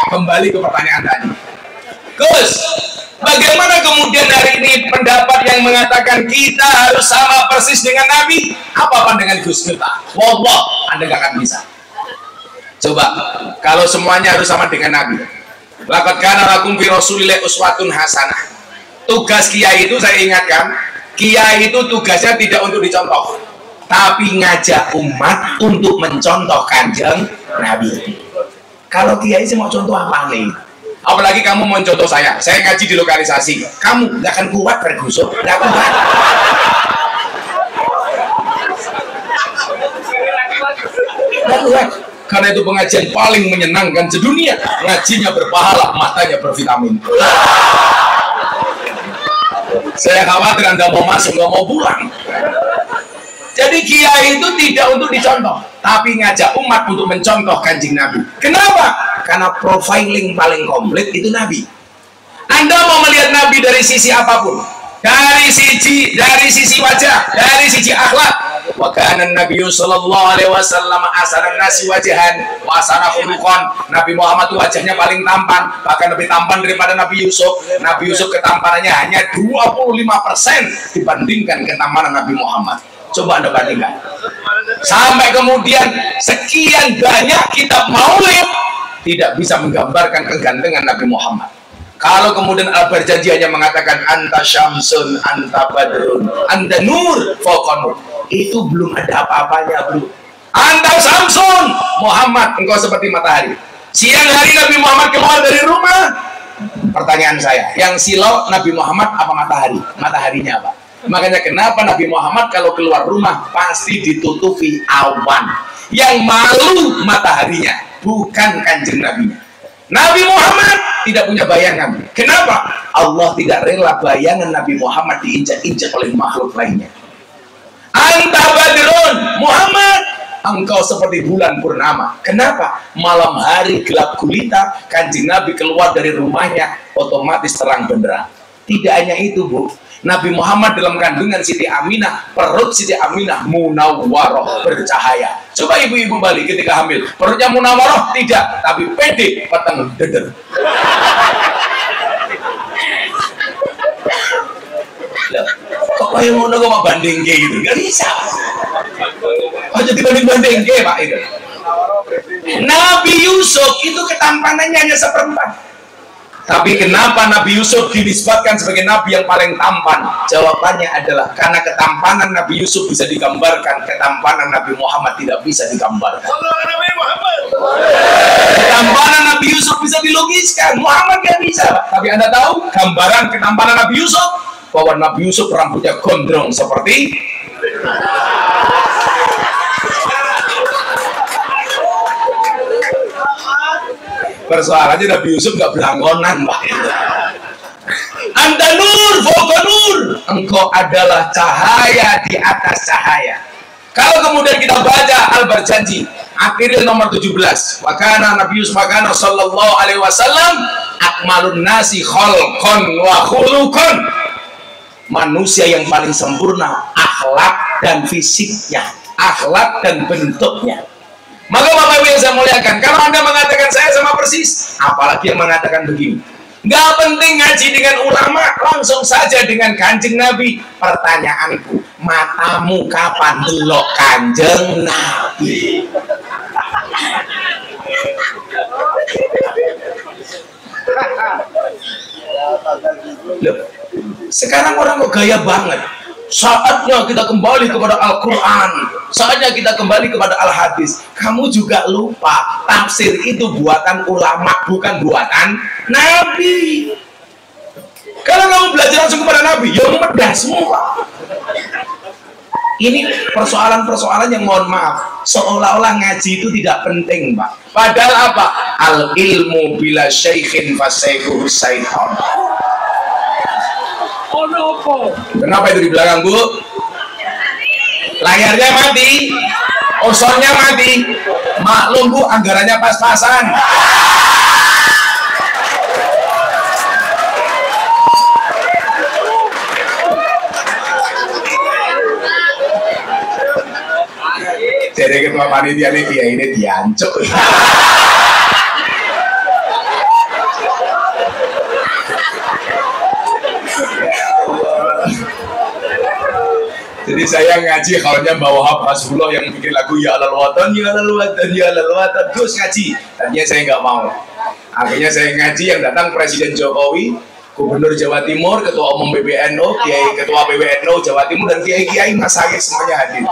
Kembali ke pertanyaan tadi, Gus, bagaimana kemudian hari ini pendapat yang mengatakan kita harus sama persis dengan Nabi? Apa pandangan Gus Miftah? Wallah, Anda gak akan bisa. Coba, kalau semuanya harus sama dengan Nabi. Laqad kana lakum fi Rasulillahi uswatun hasanah. Tugas kiai itu saya ingatkan, kiai itu tugasnya tidak untuk dicontoh, tapi ngajak umat untuk mencontoh Kanjeng Nabi. Kalau kiai sih mau contoh apa nih? Apalagi kamu mau contoh saya ngaji di lokalisasi, kamu nggak akan kuat bergusur, nggak kuat. Nggak kuat. Karena itu pengajian paling menyenangkan sedunia. Ngajinya berpahala, matanya bervitamin. Saya khawatir Anda mau masuk, nggak mau pulang. Jadi kiai itu tidak untuk dicontoh, tapi ngajak umat untuk mencontoh Kanjeng Nabi. Kenapa? Karena profiling paling komplit itu Nabi. Anda mau melihat Nabi dari sisi apapun, dari sisi wajah, dari sisi akhlak. Wa kana Nabi sallallahu alaihi wasallam asaran nasi wajahan wa asana khuluqan. Nabi Muhammad itu wajahnya paling tampan, bahkan lebih tampan daripada Nabi Yusuf. Nabi Yusuf ketampanannya hanya 25% dibandingkan ketampanan Nabi Muhammad. Coba Anda bandingkan. Sampai kemudian sekian banyak kitab maulid tidak bisa menggambarkan kegantengan Nabi Muhammad. Kalau kemudian Al-Barjanji hanya mengatakan anta syamsun, anta badrun, anta nur, fauqa nur, itu belum ada apa-apanya, bro. Anta Samsun, Muhammad, engkau seperti matahari. Siang hari Nabi Muhammad keluar dari rumah. Pertanyaan saya, yang silau Nabi Muhammad apa matahari? Mataharinya apa? Makanya kenapa Nabi Muhammad kalau keluar rumah pasti ditutupi awan. Yang malu mataharinya, bukan Kanjeng Nabinya. Nabi Muhammad tidak punya bayangan. Kenapa? Allah tidak rela bayangan Nabi Muhammad diinjak-injak oleh makhluk lainnya. Anta badrun, Muhammad, engkau seperti bulan purnama. Kenapa? Malam hari gelap gulita, Kanjeng Nabi keluar dari rumahnya otomatis terang benderang. Tidak hanya itu, Bu. Nabi Muhammad dalam kandungan Siti Aminah, perut Siti Aminah munawwaroh, bercahaya. Coba ibu-ibu Bali ketika hamil, perutnya munawwaroh tidak, tapi pede, peteng deder. Kok kayak mau nggak banding kayak gitu? Gak bisa. Oh jadi banding kayak Pak itu. Nabi Yusuf itu ketampanannya hanya seperempat. Tapi kenapa Nabi Yusuf dinisbatkan sebagai Nabi yang paling tampan? Jawabannya adalah karena ketampanan Nabi Yusuf bisa digambarkan, ketampanan Nabi Muhammad tidak bisa digambarkan. Ketampanan Nabi Yusuf bisa dilogiskan, Muhammad gak bisa. Tapi Anda tahu gambaran ketampanan Nabi Yusuf? Bahwa Nabi Yusuf rambutnya gondrong seperti persoalannya Nabi Yusuf gak beranggonan Pak. Anta nur, fauqa nur, engkau adalah cahaya di atas cahaya. Kalau kemudian kita baca Al-Barjanji akhirnya nomor 17, wakana Nabi Yusuf wakana sallallahu alaihi wasallam akmalun nasi khalqan wa khuluqan, manusia yang paling sempurna akhlak dan fisiknya, akhlak dan bentuknya. Maka Bapak Ibu yang saya muliakan, kalau Anda mengatakan saya sama persis, apalagi yang mengatakan begini, nggak penting ngaji dengan ulama, langsung saja dengan Kanjeng Nabi. Pertanyaanku, matamu kapan delok Kanjeng Nabi? Loh, sekarang orang kok gaya banget. Saatnya kita kembali kepada Al-Quran, saatnya kita kembali kepada Al-Hadis. Kamu juga lupa, tafsir itu buatan ulama, bukan buatan Nabi. Kalau kamu belajar langsung kepada Nabi, ya mudah semua. Ini persoalan-persoalan yang mohon maaf, seolah-olah ngaji itu tidak penting, Pak. Padahal apa? Al ilmu bila syaikhin fasyaihuhu syaitan. Kenapa itu di belakang, Bu? Layarnya mati, ozonnya mati. Maklum, Bu, anggarannya pas-pasan. Jadi ketua panitia ini diancuk. Jadi saya ngaji halnya bawa Hasbullah yang bikin lagu ya alal watan, ya alal watan, ya alal watan. Terus ngaji, tadinya saya nggak mau. Akhirnya saya ngaji yang datang Presiden Jokowi, Gubernur Jawa Timur, Ketua Umum PBNU, Kiai Ketua PBNU Jawa Timur, dan Kiai-Kiai Mas Haye semuanya hadir.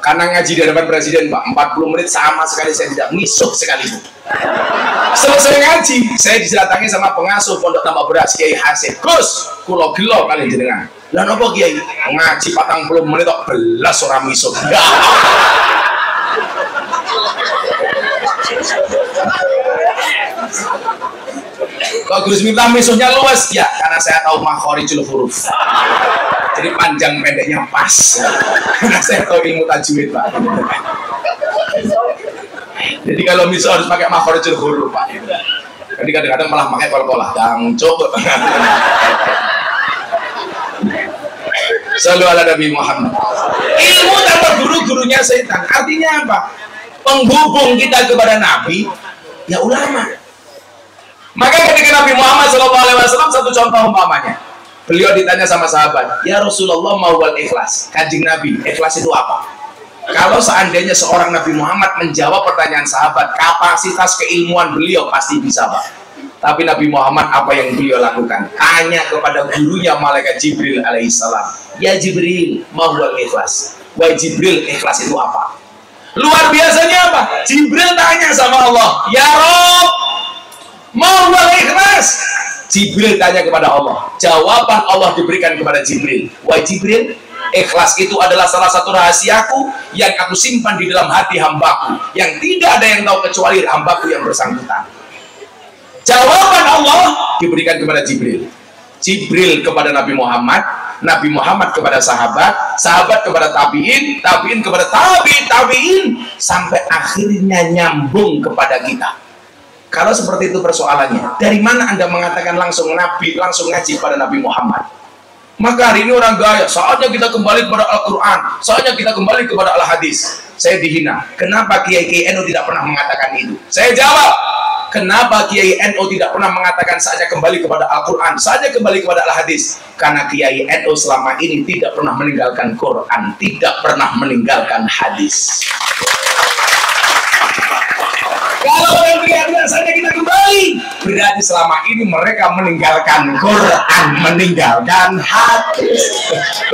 Karena ngaji di hadapan Presiden, Pak, 40 menit sama sekali saya tidak misuk sekalipun. Selesai ngaji, saya didatangi sama pengasuh Pondok Tambak Beras Kiai Hasim. Gus, kulo gelo kali jenengan. Lah napa Kiai? Ngaji 40 menit kok belas ora misuk. Kok Gus minta misuknya luas? Ya, karena saya tahu makhorijul huruf. Jadi panjang pendeknya pas. Karena saya tahu ilmu tajwid, Pak. Jadi kalau misuk harus pakai makhorijul huruf, Pak. Jadi kadang-kadang malah pakai kol-kolah. Dangcuk. Shallallahu ala Nabi Muhammad. Ilmu tanpa guru-gurunya setan. Artinya apa? Penghubung kita kepada Nabi, ya ulama. Maka ketika Nabi Muhammad SAW, satu contoh umpamanya, beliau ditanya sama sahabat, ya Rasulullah mau wal ikhlas. Kanjeng Nabi, ikhlas itu apa? Kalau seandainya seorang Nabi Muhammad menjawab pertanyaan sahabat, kapasitas keilmuan beliau pasti bisa, Pak. Tapi Nabi Muhammad apa yang beliau lakukan? Tanya kepada gurunya malaikat Jibril alaihissalam. Ya Jibril, mau wal ikhlas. Wahai Jibril, ikhlas itu apa? Luar biasanya apa? Jibril tanya sama Allah, ya Rob, mau wal ikhlas. Jibril tanya kepada Allah. Jawaban Allah diberikan kepada Jibril. Wahai Jibril, ikhlas itu adalah salah satu rahasiaku yang aku simpan di dalam hati hambaku, yang tidak ada yang tahu kecuali hambaku yang bersangkutan. Jawaban Allah diberikan kepada Jibril. Jibril kepada Nabi Muhammad, Nabi Muhammad kepada sahabat, sahabat kepada tabiin, tabiin kepada tabiin, sampai akhirnya nyambung kepada kita. Kalau seperti itu persoalannya, dari mana Anda mengatakan langsung Nabi, langsung ngaji pada Nabi Muhammad? Maka hari ini orang gaya, saatnya kita kembali kepada Al-Quran, saatnya kita kembali kepada Al-Hadis. Saya dihina, kenapa Kiai NU tidak pernah mengatakan itu? Saya jawab, kenapa Kiai NU tidak pernah mengatakan saatnya kembali kepada Al-Quran, saatnya kembali kepada Al-Hadis? Karena Kiai NU selama ini tidak pernah meninggalkan Quran, tidak pernah meninggalkan hadis. Kalau orang bilang saja kita kembali, berarti selama ini mereka meninggalkan Quran, meninggalkan hadis.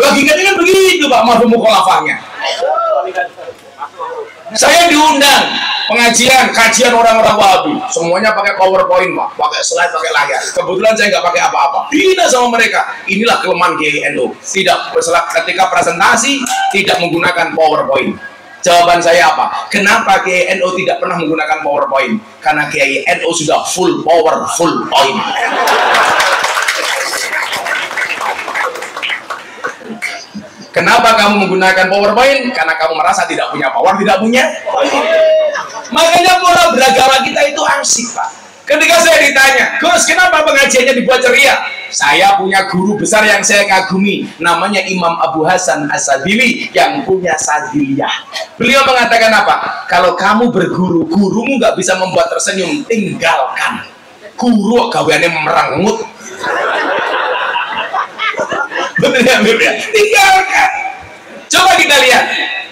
Logikanya kan begitu, Pak, mafhum mukhalafahnya. Saya diundang pengajian, kajian orang-orang Wahabi, semuanya pakai PowerPoint, Pak, pakai slide, pakai layar. Kebetulan saya nggak pakai apa-apa. Dina sama mereka. Inilah kelemahan Kiai NU. Tidak ketika presentasi tidak menggunakan PowerPoint. Jawaban saya apa? Kenapa Kiai NU tidak pernah menggunakan PowerPoint? Karena Kiai NU sudah full power, full point. Kenapa kamu menggunakan PowerPoint? Karena kamu merasa tidak punya power, tidak punya point. Makanya pola beragama kita itu asik, Pak. Ketika saya ditanya, Gus, kenapa pengajiannya dibuat ceria? Saya punya guru besar yang saya kagumi, namanya Imam Abu Hasan As-Sadili yang punya Sadiliyah. Beliau mengatakan apa? Kalau kamu berguru, gurumu nggak bisa membuat tersenyum, tinggalkan. Guru gaweannya merengut. Betul ya? Tinggalkan. Coba kita lihat.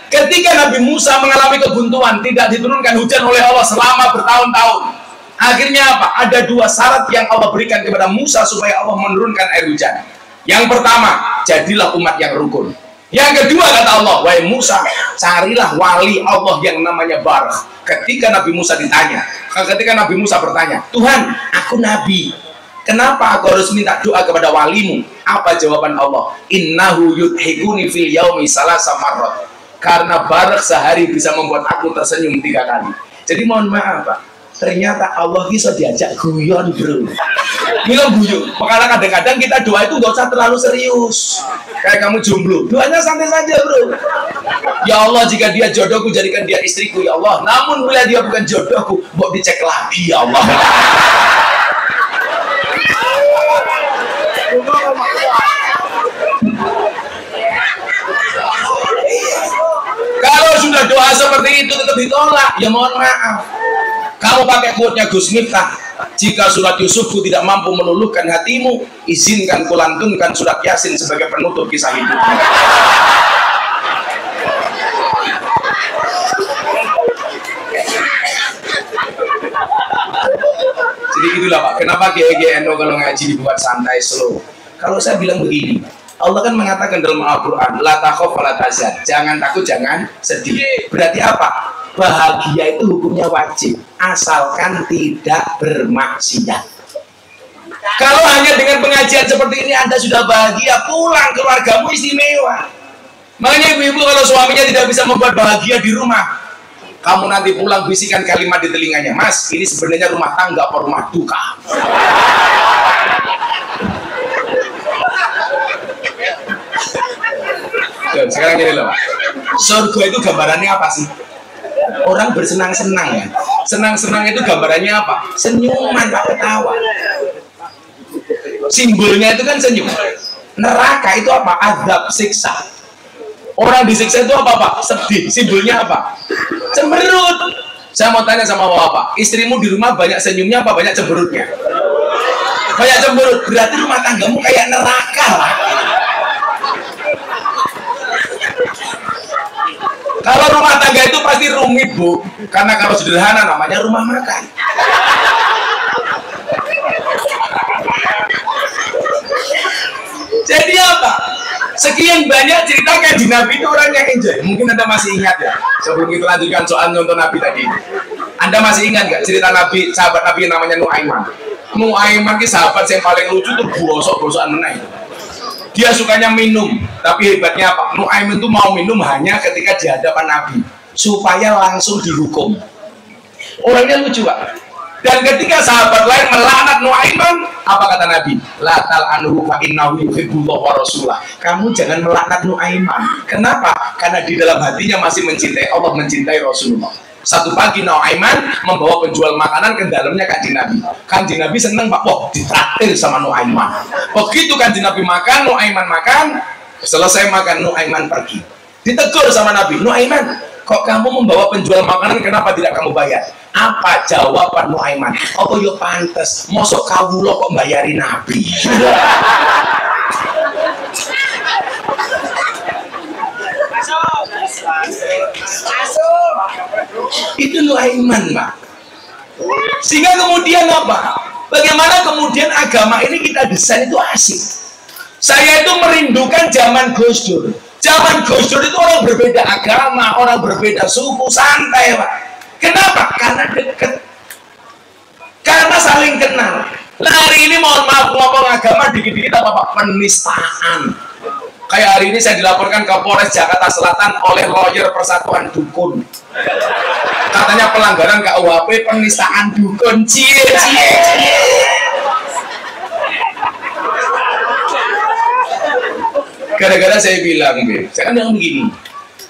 Ketika Nabi Musa mengalami kebuntuan, tidak diturunkan hujan oleh Allah selama bertahun-tahun. Akhirnya apa? Ada dua syarat yang Allah berikan kepada Musa supaya Allah menurunkan air hujan. Yang pertama, jadilah umat yang rukun. Yang kedua kata Allah, wahai Musa, carilah wali Allah yang namanya Barah. Ketika Nabi Musa bertanya, Tuhan, aku nabi, kenapa aku harus minta doa kepada walimu? Apa jawaban Allah? Innahu yudhikuni fil yaumi salasa marrat. Karena Barah sehari bisa membuat aku tersenyum 3 kali. Jadi mohon maaf Pak, ternyata Allah bisa diajak guyon bro. Bilang guyon. Makanya kadang-kadang kita doa itu nggak usah terlalu serius. Kayak kamu jomblo, doanya santai saja bro. Ya Allah, jika dia jodohku jadikan dia istriku ya Allah. Namun bila dia bukan jodohku, mau dicek lagi ya Allah. Kalau sudah doa seperti itu tetap ditolak, ya mohon maaf. Kamu pakai quote-nya Gus Miftah, jika surat Yusufku tidak mampu meluluhkan hatimu, izinkan kulantunkan surat Yasin sebagai penutup kisah hidup. Jadi gitulah Pak, kenapa GGNO kalau ngaji dibuat santai, slow. Kalau saya bilang begini, Allah kan mengatakan dalam Al-Quran, la takhaf wa la tahzan, jangan takut, jangan sedih. Berarti apa? Bahagia itu hukumnya wajib, asalkan tidak bermaksiat. Kalau hanya dengan pengajian seperti ini Anda sudah bahagia, pulang keluargamu istimewa. Makanya ibu-ibu kalau suaminya tidak bisa membuat bahagia di rumah, kamu nanti pulang bisikan kalimat di telinganya, Mas, ini sebenarnya rumah tangga apa rumah duka? Dan sekarang gini loh, surga itu gambarannya apa sih? Orang bersenang-senang ya. Senang-senang itu gambarannya apa? Senyuman, Pak, ketawa. Simbolnya itu kan senyum. Neraka itu apa? Azab, siksa. Orang disiksa itu apa Pak? Sedih. Simbolnya apa? Cemberut. Saya mau tanya sama Bapak, istrimu di rumah banyak senyumnya apa banyak cemberutnya? Banyak cemberut. Berarti rumah tanggamu kayak neraka lah. Kalau rumah tangga itu pasti rumit Bu, karena kalau sederhana namanya rumah makan. Jadi apa? Sekian banyak cerita kan di Nabi itu orang yang enjoy. Mungkin Anda masih ingat ya, sebelum kita lanjutkan soal nonton Nabi tadi. Anda masih ingat nggak cerita Nabi, sahabat Nabi yang namanya Nuaiman? Nuaiman itu sahabat yang paling lucu tuh, bosok-bosokan meneh. Dia sukanya minum, tapi hebatnya apa? Nuaiman itu mau minum hanya ketika di hadapan Nabi, supaya langsung dihukum. Orangnya lucu Pak. Dan ketika sahabat lain melaknat Nuaiman, apa kata Nabi? La tal'anhu fa innahu yuhibbullah wa rasulah. Kamu jangan melaknat Nuaiman. Kenapa? Karena di dalam hatinya masih mencintai Allah, mencintai Rasulullah. Satu pagi Nuaiman membawa penjual makanan ke dalamnya Kanjeng Nabi. Kanjeng Nabi seneng Pak, wah ditraktir sama Nuaiman. Begitu Kanjeng Nabi makan, Nuaiman makan, selesai makan Nuaiman pergi. Ditegur sama Nabi, Nuaiman, kok kamu membawa penjual makanan kenapa tidak kamu bayar? Apa jawaban Nuaiman? Apa yo pantes, mosok kawula kok bayari Nabi. Itu Nuaiman Pak. Sehingga kemudian apa? Bagaimana kemudian agama ini kita desain itu asik. Saya itu merindukan zaman Gus Dur. Zaman Gus Dur itu orang berbeda agama, orang berbeda suku, santai Pak. Kenapa? Karena dekat. Karena saling kenal. Nah hari ini mohon maaf ngomong agama dikit-dikit apa Pak? Penistaan. Kayak hari ini saya dilaporkan ke Polres Jakarta Selatan oleh lawyer Persatuan Dukun. Katanya pelanggaran KUHP penistaan dukun. Cie. Gara-gara saya bilang, saya kan bilang begini,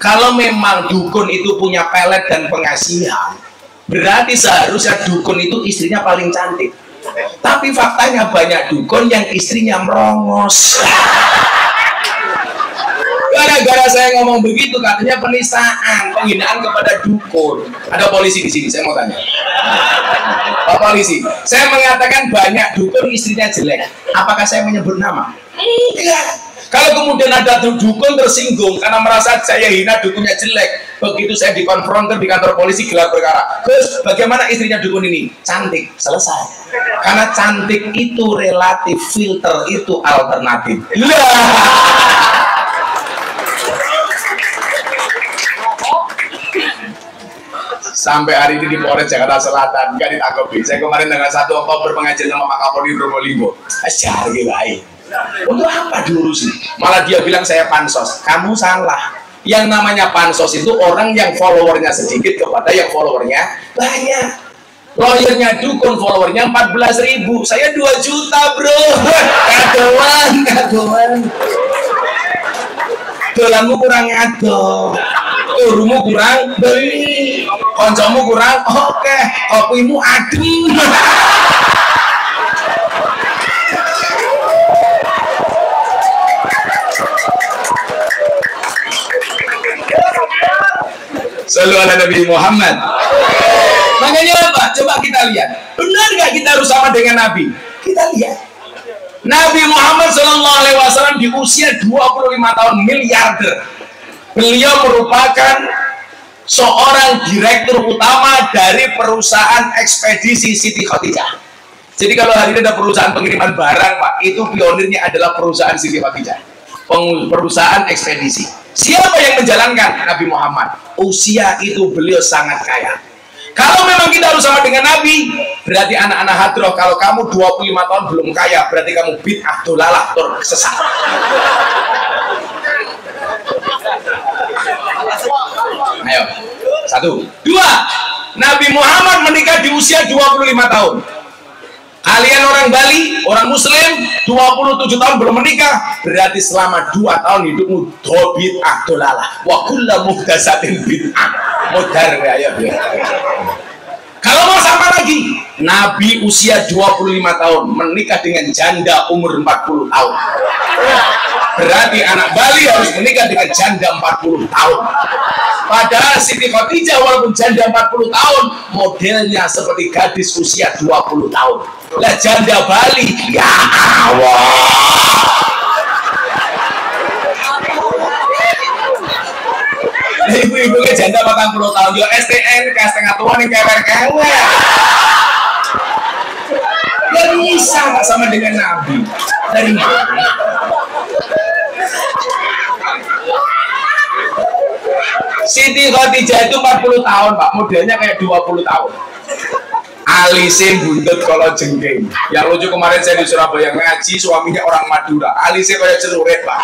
kalau memang dukun itu punya pelet dan pengasihan, berarti seharusnya dukun itu istrinya paling cantik. Tapi faktanya banyak dukun yang istrinya merongos. Gara-gara saya ngomong begitu, katanya penistaan, penghinaan kepada dukun. Ada polisi di sini, saya mau tanya. Pak Polisi, saya mengatakan banyak dukun istrinya jelek. Apakah saya menyebut nama? Enggak. Kalau kemudian ada dukun tersinggung karena merasa saya hina dukunnya jelek, Begitu saya dikonfrontir di kantor polisi gelar perkara, Gus, bagaimana istrinya dukun ini? Cantik, selesai. Karena cantik itu relatif, filter itu alternatif. Sampai hari ini di Polres Jakarta Selatan nggak ditanggapi. Saya kemarin dengan 1 Oktober pengajian sama Pak Kapolri Probolinggo. Ajar baik. Untuk apa diurusin? Malah dia bilang saya pansos. Kamu salah. Yang namanya pansos itu orang yang followernya sedikit kepada yang followernya banyak. Lawyernya dukun followernya 14.000. Saya 2 juta bro. Kadoan. Dolanmu kurang ngado. Turumu kurang beli, koncomu kurang oke, kopimu adem. Shallallahu ala Nabi Muhammad. Makanya apa? Coba kita lihat, benar nggak kita harus sama dengan Nabi? Kita lihat Nabi Muhammad Shallallahu Alaihi Wasallam di usia 25 tahun miliarder. Beliau merupakan seorang direktur utama dari perusahaan ekspedisi Siti Khadijah. Jadi kalau hari ini ada perusahaan pengiriman barang, Pak, itu pionirnya adalah perusahaan Siti Khadijah, perusahaan ekspedisi. Siapa yang menjalankan? Nabi Muhammad. Usia itu beliau sangat kaya. Kalau memang kita harus sama dengan Nabi, berarti anak-anak hadroh, kalau kamu 25 tahun belum kaya, berarti kamu bid'ah, dolalah, sesat. Ayo, 1, 2. Nabi Muhammad menikah di usia 25 tahun. Kalian orang Bali, orang Muslim, 27 tahun belum menikah, berarti selama 2 tahun hidupmu bid'ah dolalah. Wa kullu muhdatsatin bid'ah. Modar ya. Kalau mau sama lagi, Nabi usia 25 tahun menikah dengan janda umur 40 tahun. Berarti anak Bali harus menikah dengan janda 40 tahun. Padahal Siti Khadijah walaupun janda 40 tahun, modelnya seperti gadis usia 20 tahun. Lah janda Bali, ya Allah. Ibu-ibunya janda 40 tahun, yo STN ke setengah tua nih kewer-kewer. Gak bisa nggak sama dengan Nabi. Dari mana? Siti Khadijah itu 40 tahun, Pak. Modelnya kayak 20 tahun. Alisnya buntut kalau jengking. Yang lucu kemarin saya di Surabaya ngaji, suaminya orang Madura. Alisnya kayak celurit, Pak.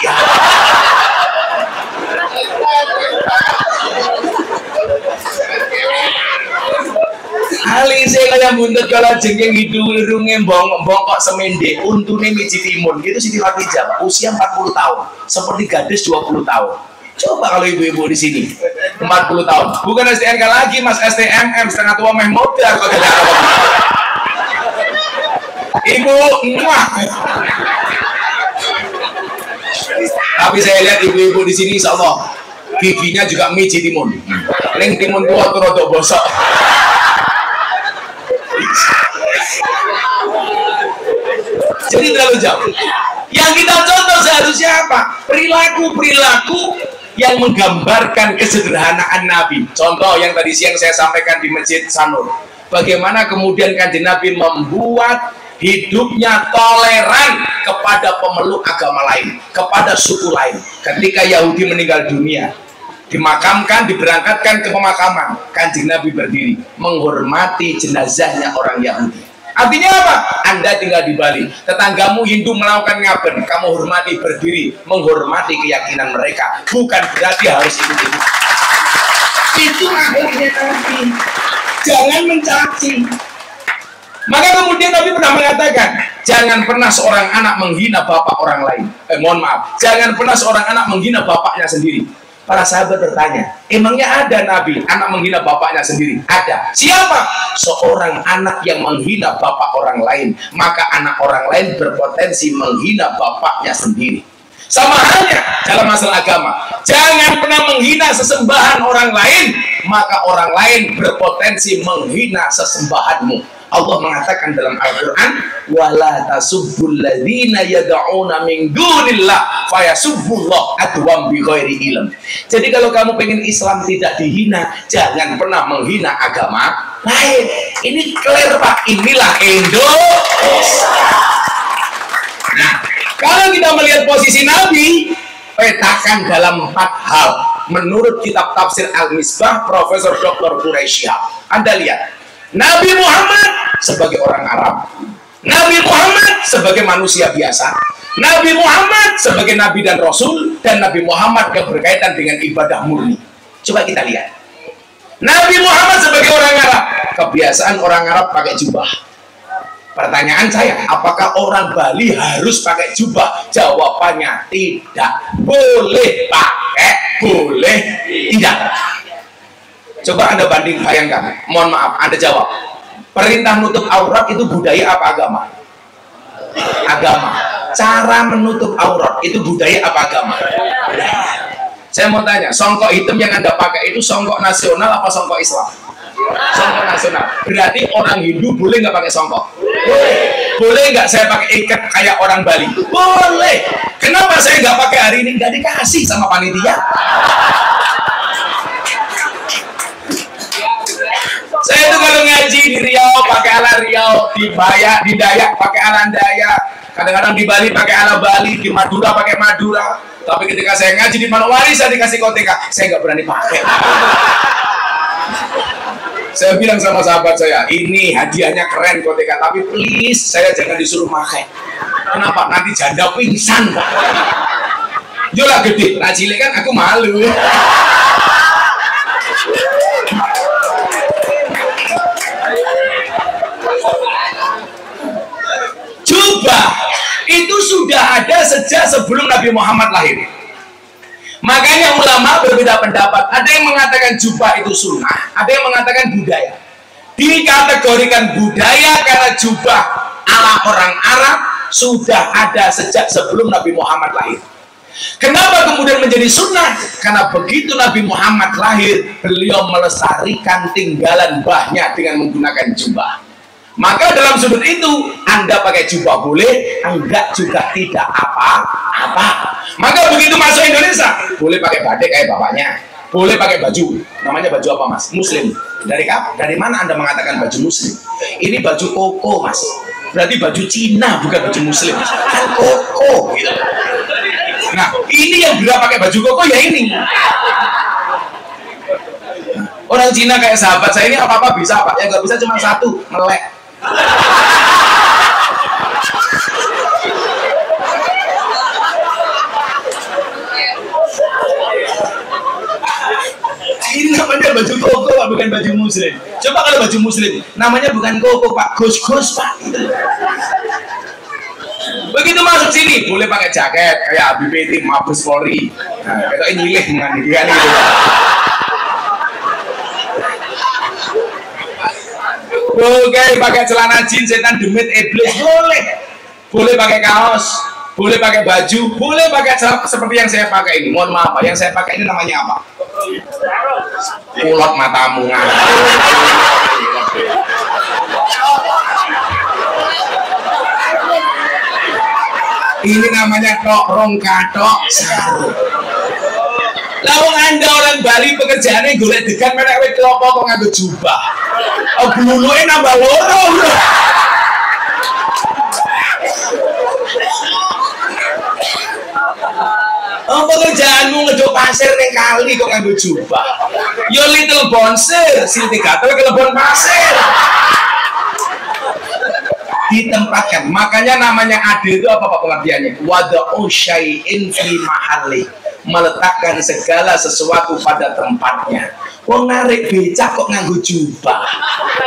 Alisnya kayak buntut kalau jengking, hidungnya bongkok semende, untune miji timun. Gitu Siti Khadijah, usia 40 tahun. Seperti gadis 20 tahun. Coba kalau ibu-ibu di sini 40 tahun, bukan STNK lagi Mas, STMM setengah tua meh modal kok tidak apa. Ibu, tapi saya lihat ibu-ibu di sini insya Allah giginya juga miji timun. Neng timun tua tuh rodok bosok. Jadi terlalu jauh. Yang kita contoh seharusnya apa? Perilaku yang menggambarkan kesederhanaan Nabi. Contoh yang tadi siang saya sampaikan di Masjid Sanur. Bagaimana kemudian Kanjeng Nabi membuat hidupnya toleran kepada pemeluk agama lain, kepada suku lain. Ketika Yahudi meninggal dunia, dimakamkan, diberangkatkan ke pemakaman, Kanjeng Nabi berdiri menghormati jenazahnya orang Yahudi. Artinya apa? Anda tinggal di Bali, tetanggamu Hindu melakukan ngaben, kamu hormati, berdiri, menghormati keyakinan mereka. Bukan berarti harus ikut-ikut. Itu akhirnya Nabi. Jangan mencaci. Maka kemudian Nabi pernah mengatakan, jangan pernah seorang anak menghina bapak orang lain. Mohon maaf, jangan pernah seorang anak menghina bapaknya sendiri. Para sahabat bertanya, emangnya ada Nabi anak menghina bapaknya sendiri? Ada. Siapa? Seorang anak yang menghina bapak orang lain, maka anak orang lain berpotensi menghina bapaknya sendiri. Sama halnya dalam masalah agama, jangan pernah menghina sesembahan orang lain, maka orang lain berpotensi menghina sesembahanmu. Allah mengatakan dalam Al-Quran, wala tasubbul ladzina yad'una min dunillah fayasubbullah adwam bighairi ilm. Jadi kalau kamu pengen Islam tidak dihina, jangan pernah menghina agama lain. Ini clear Pak, inilah Indonesia. Nah, kalau kita melihat posisi Nabi, petakan dalam 4 hal menurut kitab tafsir Al-Misbah Profesor Dr. Quraisy Shihab. Anda lihat, Nabi Muhammad sebagai orang Arab, Nabi Muhammad sebagai manusia biasa, Nabi Muhammad sebagai Nabi dan Rasul, dan Nabi Muhammad yang berkaitan dengan ibadah murni. Coba kita lihat. Nabi Muhammad sebagai orang Arab, kebiasaan orang Arab pakai jubah. Pertanyaan saya, apakah orang Bali harus pakai jubah? Jawabannya tidak. Boleh pakai, boleh tidak. Coba Anda bayangkan, mohon maaf, Anda jawab. Perintah nutup aurat itu budaya apa agama? Agama. Cara menutup aurat itu budaya apa agama? Saya mau tanya, songkok hitam yang Anda pakai itu songkok nasional apa songkok Islam? Songkok nasional. Berarti orang Hindu boleh nggak pakai songkok? Boleh. Boleh nggak saya pakai ikat kayak orang Bali? Boleh. Kenapa saya nggak pakai hari ini? Nggak dikasih sama panitia. Saya itu kalau ngaji di Riau pakai ala Riau, di Dayak pakai ala Dayak, kadang-kadang di Bali pakai ala Bali, di Madura pakai Madura. Tapi ketika saya ngaji di Manowari saya dikasih koteka, saya nggak berani pakai. Saya bilang sama sahabat saya, ini hadiahnya keren koteka, tapi please saya jangan disuruh pakai. Kenapa? Nanti janda pingsan. Yolah gede, nah cilik kan aku malu. Jubah itu sudah ada sejak sebelum Nabi Muhammad lahir. Makanya ulama berbeda pendapat. Ada yang mengatakan jubah itu sunnah, ada yang mengatakan budaya. Dikategorikan budaya karena jubah ala orang Arab sudah ada sejak sebelum Nabi Muhammad lahir. Kenapa kemudian menjadi sunnah? Karena begitu Nabi Muhammad lahir, beliau melestarikan tinggalan mbahnya dengan menggunakan jubah. Maka dalam sudut itu, Anda pakai jubah boleh, enggak juga tidak apa-apa. Maka begitu masuk Indonesia, boleh pakai batik kayak bapaknya, boleh pakai baju. Namanya baju apa Mas? Muslim. Dari mana Anda mengatakan baju Muslim? Ini baju koko Mas. Berarti baju Cina bukan baju Muslim. Kan koko gitu. Nah, ini yang berapa pakai baju koko ya ini. Orang Cina kayak sahabat saya ini apa-apa bisa Pak, yang nggak bisa cuma satu, melek. Ini namanya baju koko Pak, bukan baju Muslim. Coba kalau baju Muslim, namanya bukan koko Pak, gos-gos Pak. Begitu masuk sini, boleh pakai jaket kayak ABPT, Mabes Polri. Nah, kayak nyilih dengan dia nih. Oke, pakai celana jeans setan demit iblis boleh. Boleh pakai kaos, boleh pakai baju, boleh pakai celana seperti yang saya pakai ini. Mohon maaf, yang saya pakai ini namanya apa? Kulot matamu. Ini namanya tok rongkatok sarung. Lawang Anda orang Bali pekerjaannya golek degan menek wit klopo kok nganggo jubah. Oh gluluke nambah loro. Oh pekerjaanmu ngedok pasir ning kali kok nganggo jubah. Yo little bonser, silti gatel kelebon pasir. Ditempatkan, makanya namanya adil itu apa Pak pengertiannya? Wada'u syai'in fi mahalli, meletakkan segala sesuatu pada tempatnya. Wong narik becak kok nganggo jubah,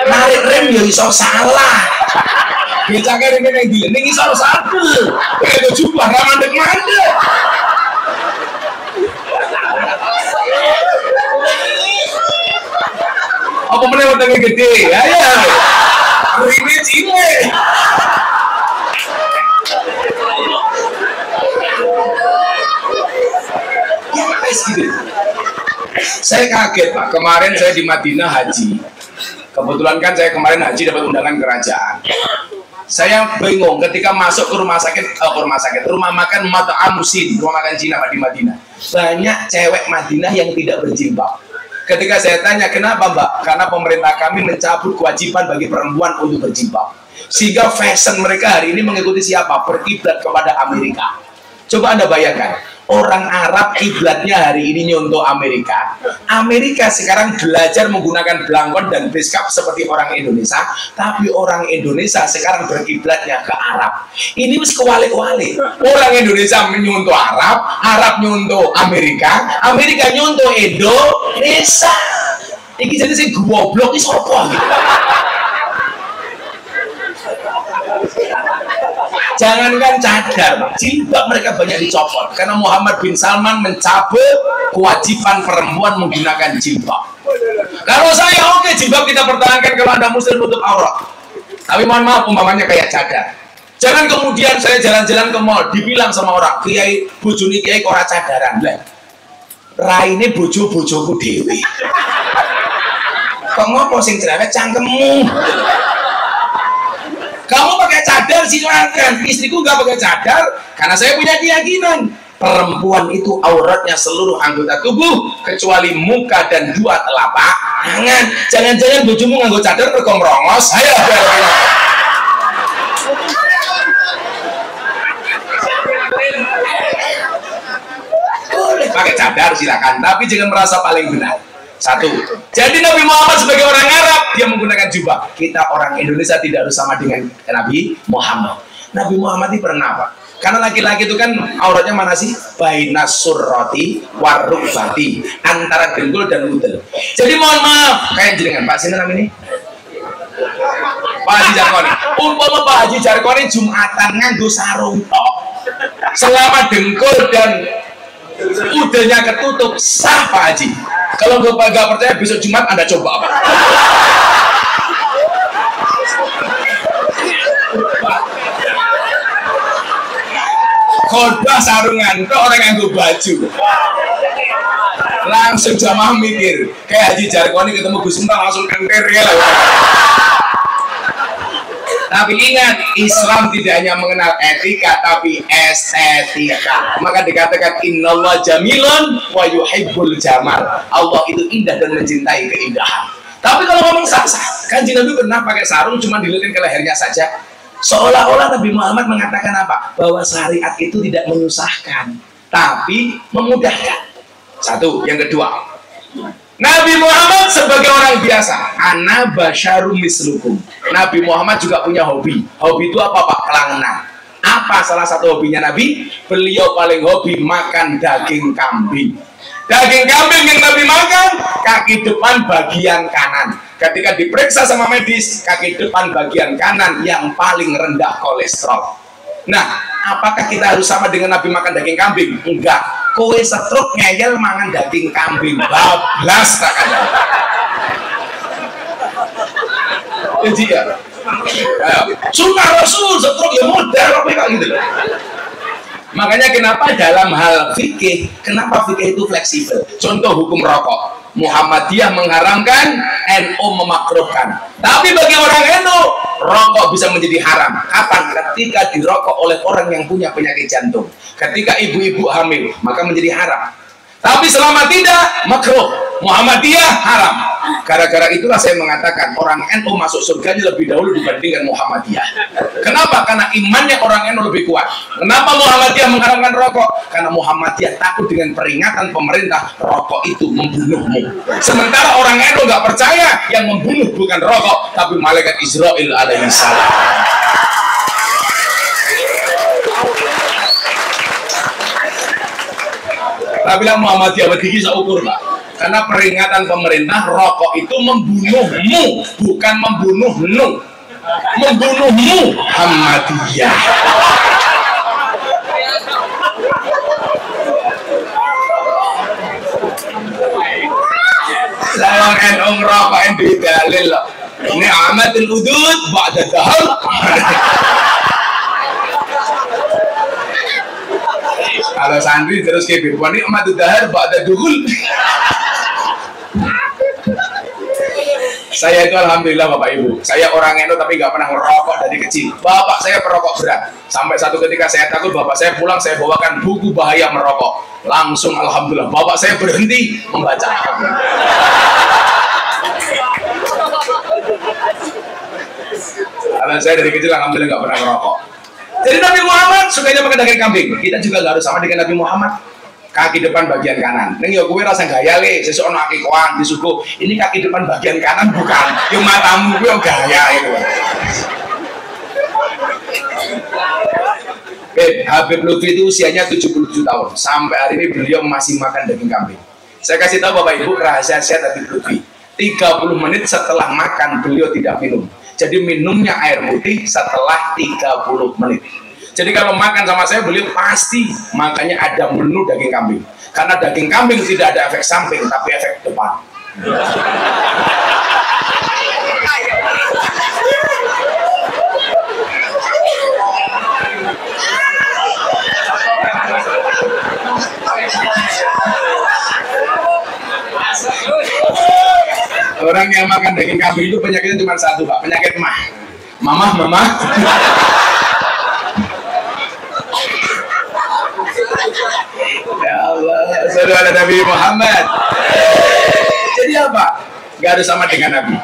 narik rem ya iso salah. Becaknya rem yang ning iso sadel, nganggo jubah ra mandek-mandek. Apa meneh wetenge gede? Ayo. Rime cile. Gitu. Saya kaget Pak, kemarin saya di Madinah haji. Kebetulan kan saya kemarin haji dapat undangan kerajaan. Saya bingung ketika masuk ke rumah makan Mat'am Musin, rumah makan Cina di Madinah. Banyak cewek Madinah yang tidak berjilbab. Ketika saya tanya, kenapa Mbak? Karena pemerintah kami mencabut kewajiban bagi perempuan untuk berjilbab. Sehingga fashion mereka hari ini mengikuti siapa? Berkiblat kepada Amerika. Coba Anda bayangkan, orang Arab kiblatnya hari ini nyontoh Amerika. Amerika sekarang belajar menggunakan blangkon dan beskap seperti orang Indonesia, tapi orang Indonesia sekarang berkiblatnya ke Arab. Ini wis kewalik-walik. Orang Indonesia menyontoh Arab, Arab nyontoh Amerika, Amerika nyontoh Indonesia. Iki jadi sing goblok iki sapa gitu. Jangankan cadar, jilbab mereka banyak dicopot karena Muhammad bin Salman mencabut kewajiban perempuan menggunakan jilbab. Kalau saya oke, jilbab kita pertahankan kalau Anda muslim tutup aurat. Tapi mohon maaf, umpamanya kayak cadar. Jangan kemudian saya jalan-jalan ke mall dibilang sama orang, kiai bojone kiai ora cadaran. Lah, raine bojo-bojoku dhewe. Kok ngopo sing cerewet cangkemmu? Kamu pakai cadar silakan, istriku nggak pakai cadar karena saya punya keyakinan perempuan itu auratnya seluruh anggota tubuh kecuali muka dan dua telapak tangan. Jangan-jangan bojomu nganggo cadar mergo merongos. Ayo. Boleh pakai cadar silakan, tapi jangan merasa paling benar. Satu, jadi Nabi Muhammad sebagai orang Arab dia menggunakan jubah. Kita orang Indonesia tidak harus sama dengan Nabi Muhammad. Nabi Muhammad ini pernah apa? Karena laki-laki itu kan auratnya mana sih? Bainas surrati warukbati, antara dengkul dan udel. Jadi mohon maaf, kayak jenengan Pak Sinten ini? Pak Haji Jarkoni. Umpama Pak Haji Jarkoni Jumatan nganggo sarung tok. Selama dengkul dan udelnya ketutup sah Pak Haji. Kalau nggak percaya besok Jumat Anda coba apa? Khotbah sarungan, kok orang yang baju langsung jamaah mikir kayak Haji Jarkoni ketemu Gus Mbah langsung enter ya lah. Tapi ingat, Islam tidak hanya mengenal etika tapi estetika. Maka dikatakan innallah jamilun wa yuhibbul jamal. Allah itu indah dan mencintai keindahan. Tapi kalau ngomong sah-sah, Kanjeng Nabi pernah pakai sarung cuma dilihatin ke lehernya saja. Seolah-olah Nabi Muhammad mengatakan apa? Bahwa syariat itu tidak menyusahkan, tapi memudahkan. Satu, yang kedua, Nabi Muhammad sebagai orang biasa, ana basyarum mislukum. Nabi Muhammad juga punya hobi. Hobi itu apa Pak? Kelangnan. Apa salah satu hobinya Nabi? Beliau paling hobi makan daging kambing. Daging kambing yang Nabi makan, kaki depan bagian kanan. Ketika diperiksa sama medis, kaki depan bagian kanan yang paling rendah kolesterol. Nah, apakah kita harus sama dengan Nabi makan daging kambing? Enggak. Kowe stroke ngeyel mangan daging kambing, bablas tak ada. Jadi ya, sunnah Rasul stroke ya modal apa kayak gitu. Makanya kenapa dalam hal fikih, kenapa fikih itu fleksibel? Contoh hukum rokok. Muhammadiyah mengharamkan, NU memakruhkan. Tapi bagi orang NU, rokok bisa menjadi haram. Kapan? Ketika dirokok oleh orang yang punya penyakit jantung. Ketika ibu-ibu hamil, maka menjadi haram. Tapi selama tidak, makruh. Muhammadiyah haram. Gara-gara itulah saya mengatakan orang NU masuk surganya lebih dahulu dibandingkan Muhammadiyah. Kenapa? Karena imannya orang NU lebih kuat. Kenapa Muhammadiyah mengharamkan rokok? Karena Muhammadiyah takut dengan peringatan pemerintah rokok itu membunuhmu. Sementara orang NU nggak percaya yang membunuh bukan rokok, tapi malaikat Israel alaihissalam. Tapi bilang Muhammadiyah begini saya ukur Pak. Karena peringatan pemerintah rokok itu membunuhmu, bukan membunuhmu. Membunuhmu Muhammadiyah. Saya NU ngerokok yang di dalil loh. Ini amatul udud ba'da dahal. Kalau santri terus kayak Birwan ini amatul dahal ba'da duhul. Saya itu alhamdulillah Bapak Ibu, saya orang NU tapi nggak pernah merokok dari kecil. Bapak saya perokok berat. Sampai satu ketika saya takut, bapak saya pulang, saya bawakan buku bahaya merokok. Langsung alhamdulillah, bapak saya berhenti membaca. Karena saya dari kecil alhamdulillah nggak pernah merokok. Jadi Nabi Muhammad sukanya makan daging kambing. Kita juga nggak harus sama dengan Nabi Muhammad. Kaki depan bagian kanan. Neng yo kowe rasa gaya le, sesuk ono akikoan disuguh. Ini kaki depan bagian kanan bukan. Yo matamu kuwi gaya itu. Habib Lutfi itu usianya 77 tahun. Sampai hari ini beliau masih makan daging kambing. Saya kasih tahu Bapak Ibu rahasia sehat Habib Lutfi. 30 menit setelah makan beliau tidak minum. Jadi minumnya air putih setelah 30 menit. Jadi kalau makan sama saya beliau pasti makanya ada menu daging kambing. Karena daging kambing tidak ada efek samping tapi efek depan. Orang yang makan daging kambing itu penyakitnya cuma satu Pak, penyakit mamah. Ya Allah, saudara Nabi Muhammad. Jadi apa? Gak harus sama dengan Nabi.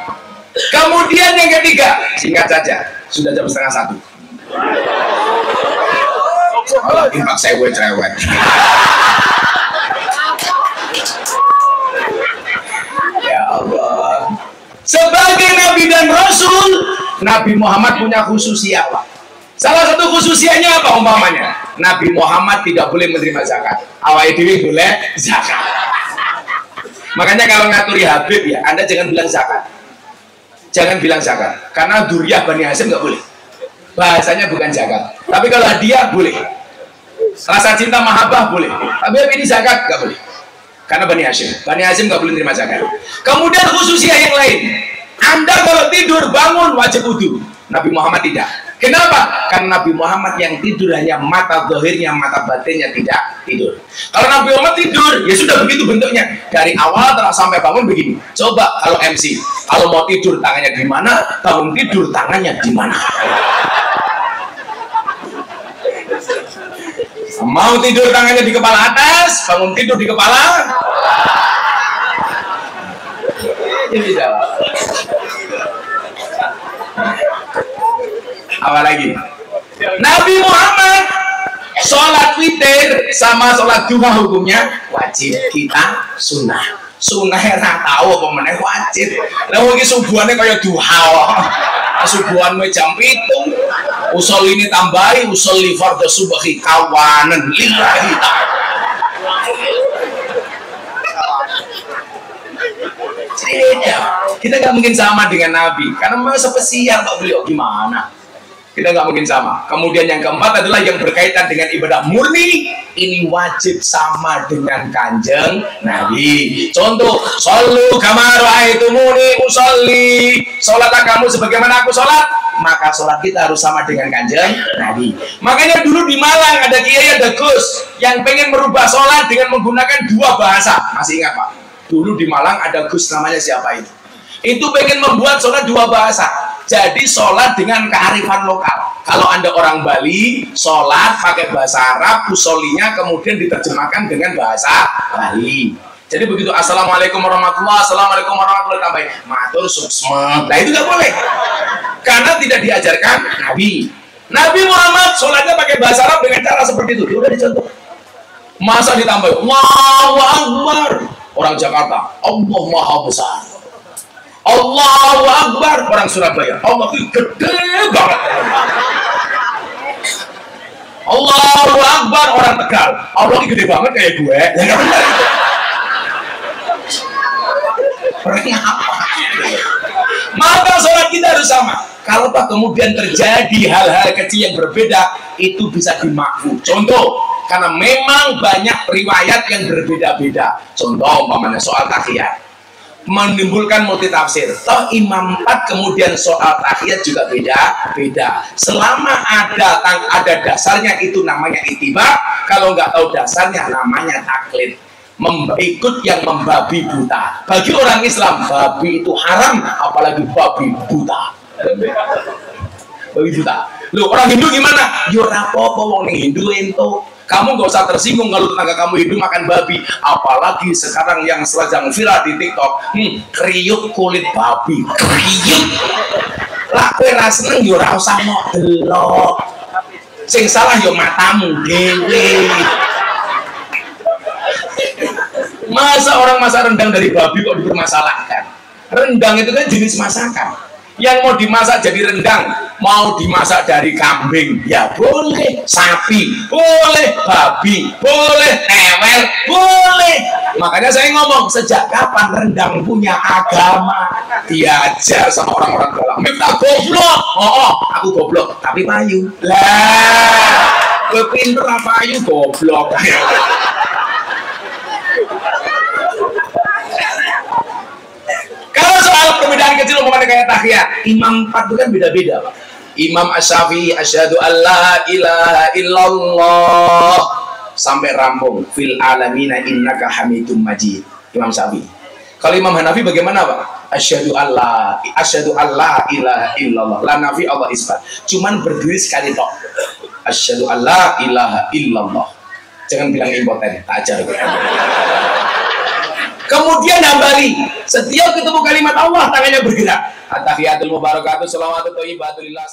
Kemudian yang ketiga, singkat saja, sudah jam 12:30. Oh, impak saya cerewet. Ya Allah. Sebagai Nabi dan Rasul, Nabi Muhammad punya khususiyah. Salah satu khususianya apa umpamanya? Nabi Muhammad tidak boleh menerima zakat. Awake dhewe boleh zakat. Makanya kalau ngaturi Habib ya, Anda jangan bilang zakat. Jangan bilang zakat. Karena Duriyah Bani Hasyim nggak boleh. Bahasanya bukan zakat. Tapi kalau hadiah boleh. Rasa cinta mahabbah boleh. Tapi ini zakat nggak boleh. Karena Bani Hasyim. Bani Hasyim nggak boleh menerima zakat. Kemudian khususiah yang lain. Anda kalau tidur bangun wajib wudu. Nabi Muhammad tidak. Kenapa? Karena Nabi Muhammad yang tidur hanya mata zahirnya, mata batinnya tidak tidur. Kalau Nabi Muhammad tidur, ya sudah begitu bentuknya. Dari awal sampai bangun begini. Coba kalau MC, kalau mau tidur tangannya di mana, bangun tidur tangannya di mana. Mau tidur tangannya di kepala atas, bangun tidur di kepala. Ini tidak. Apa lagi? Nabi Muhammad sholat witir sama sholat duha hukumnya wajib, kita sunnah. Sunnah ora tahu apa meneh wajib. Lah wong iki subuhane kaya duha. Subuhan jam 7. Usul ini tambahi usul li fardhu subhi kawanan lillahi ta'ala. Kita nggak mungkin sama dengan Nabi karena memang spesial kok beliau, gimana? Kita nggak mungkin sama. Kemudian yang keempat adalah yang berkaitan dengan ibadah murni. Ini wajib sama dengan kanjeng Nabi. Contoh, shollu kama ra'aitumuni usolli. Sholatlah kamu sebagaimana aku sholat. Maka sholat kita harus sama dengan kanjeng Nabi. Makanya dulu di Malang ada kiai, ada Gus yang pengen merubah sholat dengan menggunakan dua bahasa. Masih ingat Pak? Dulu di Malang ada Gus, namanya siapa itu? Itu pengen membuat sholat dua bahasa. Jadi sholat dengan kearifan lokal. Kalau Anda orang Bali, sholat pakai bahasa Arab, usolinya kemudian diterjemahkan dengan bahasa Bali. Jadi begitu, assalamualaikum warahmatullahi, assalamualaikum warahmatullahi tambahin matur suksma. Nah itu nggak boleh, karena tidak diajarkan Nabi. Nabi Muhammad sholatnya pakai bahasa Arab dengan cara seperti itu. Udah dicontoh. Masa ditambah Allahu Akbar. Orang Jakarta, Allah Maha Besar. Allahu Akbar. Orang Surabaya, Allah gede banget. Allahu Akbar. Orang Tegal, Allah gede banget kayak gue. Maka sholat kita harus sama. Kalau pak kemudian terjadi hal-hal kecil yang berbeda, itu bisa dimaklum. Contoh, karena memang banyak riwayat yang berbeda-beda. Contoh, umpamanya soal tahiyat menimbulkan multitafsir. Toh Imam 4 kemudian soal tahiyat juga beda-beda. Selama ada dasarnya itu namanya ittiba. Kalau nggak tahu dasarnya namanya taklid. ikut yang membabi buta. Bagi orang Islam babi itu haram, apalagi babi buta. Babi buta. Loh, orang Hindu gimana? Yo rapopo wong Hindu ento. Kamu gak usah tersinggung kalau tetangga kamu Hindu makan babi. Apalagi sekarang yang sedang viral di TikTok, kriuk kulit babi, kriuk. Lah kowe ra seneng yo ora usah mok delok. Sing salah yo matamu dhewe. Masa orang masak rendang dari babi kok dipermasalahkan? Rendang itu kan jenis masakan. Yang mau dimasak jadi rendang, mau dimasak dari kambing, ya boleh. Sapi, boleh. Babi, boleh. Ewel, boleh. Makanya saya ngomong, sejak kapan rendang punya agama? Diajar sama orang-orang dalam. Miftah goblok. Oh, aku goblok, tapi payu. Lah, gue pinter apa payu goblok. Kalau soal perbedaan kecil umpamanya kayak tahiyat, imam 4 itu kan beda-beda, Pak. Imam Asy-Syafi'i asyhadu alla ilaha illallah sampai rampung fil alamina innaka hamidum majid. Imam Syafi'i. Kalau Imam Hanafi bagaimana, Pak? Asyhadu alla ilaha illallah. La nafi Allah isbat. Cuman berdiri sekali tok. Asyhadu alla ilaha illallah. Jangan bilang impoten, tak ajar. Kemudian hambali, setiap ketemu kalimat Allah tangannya bergerak. At-tahiyatul mubarakatuh, shalawatut thayyibatulillah.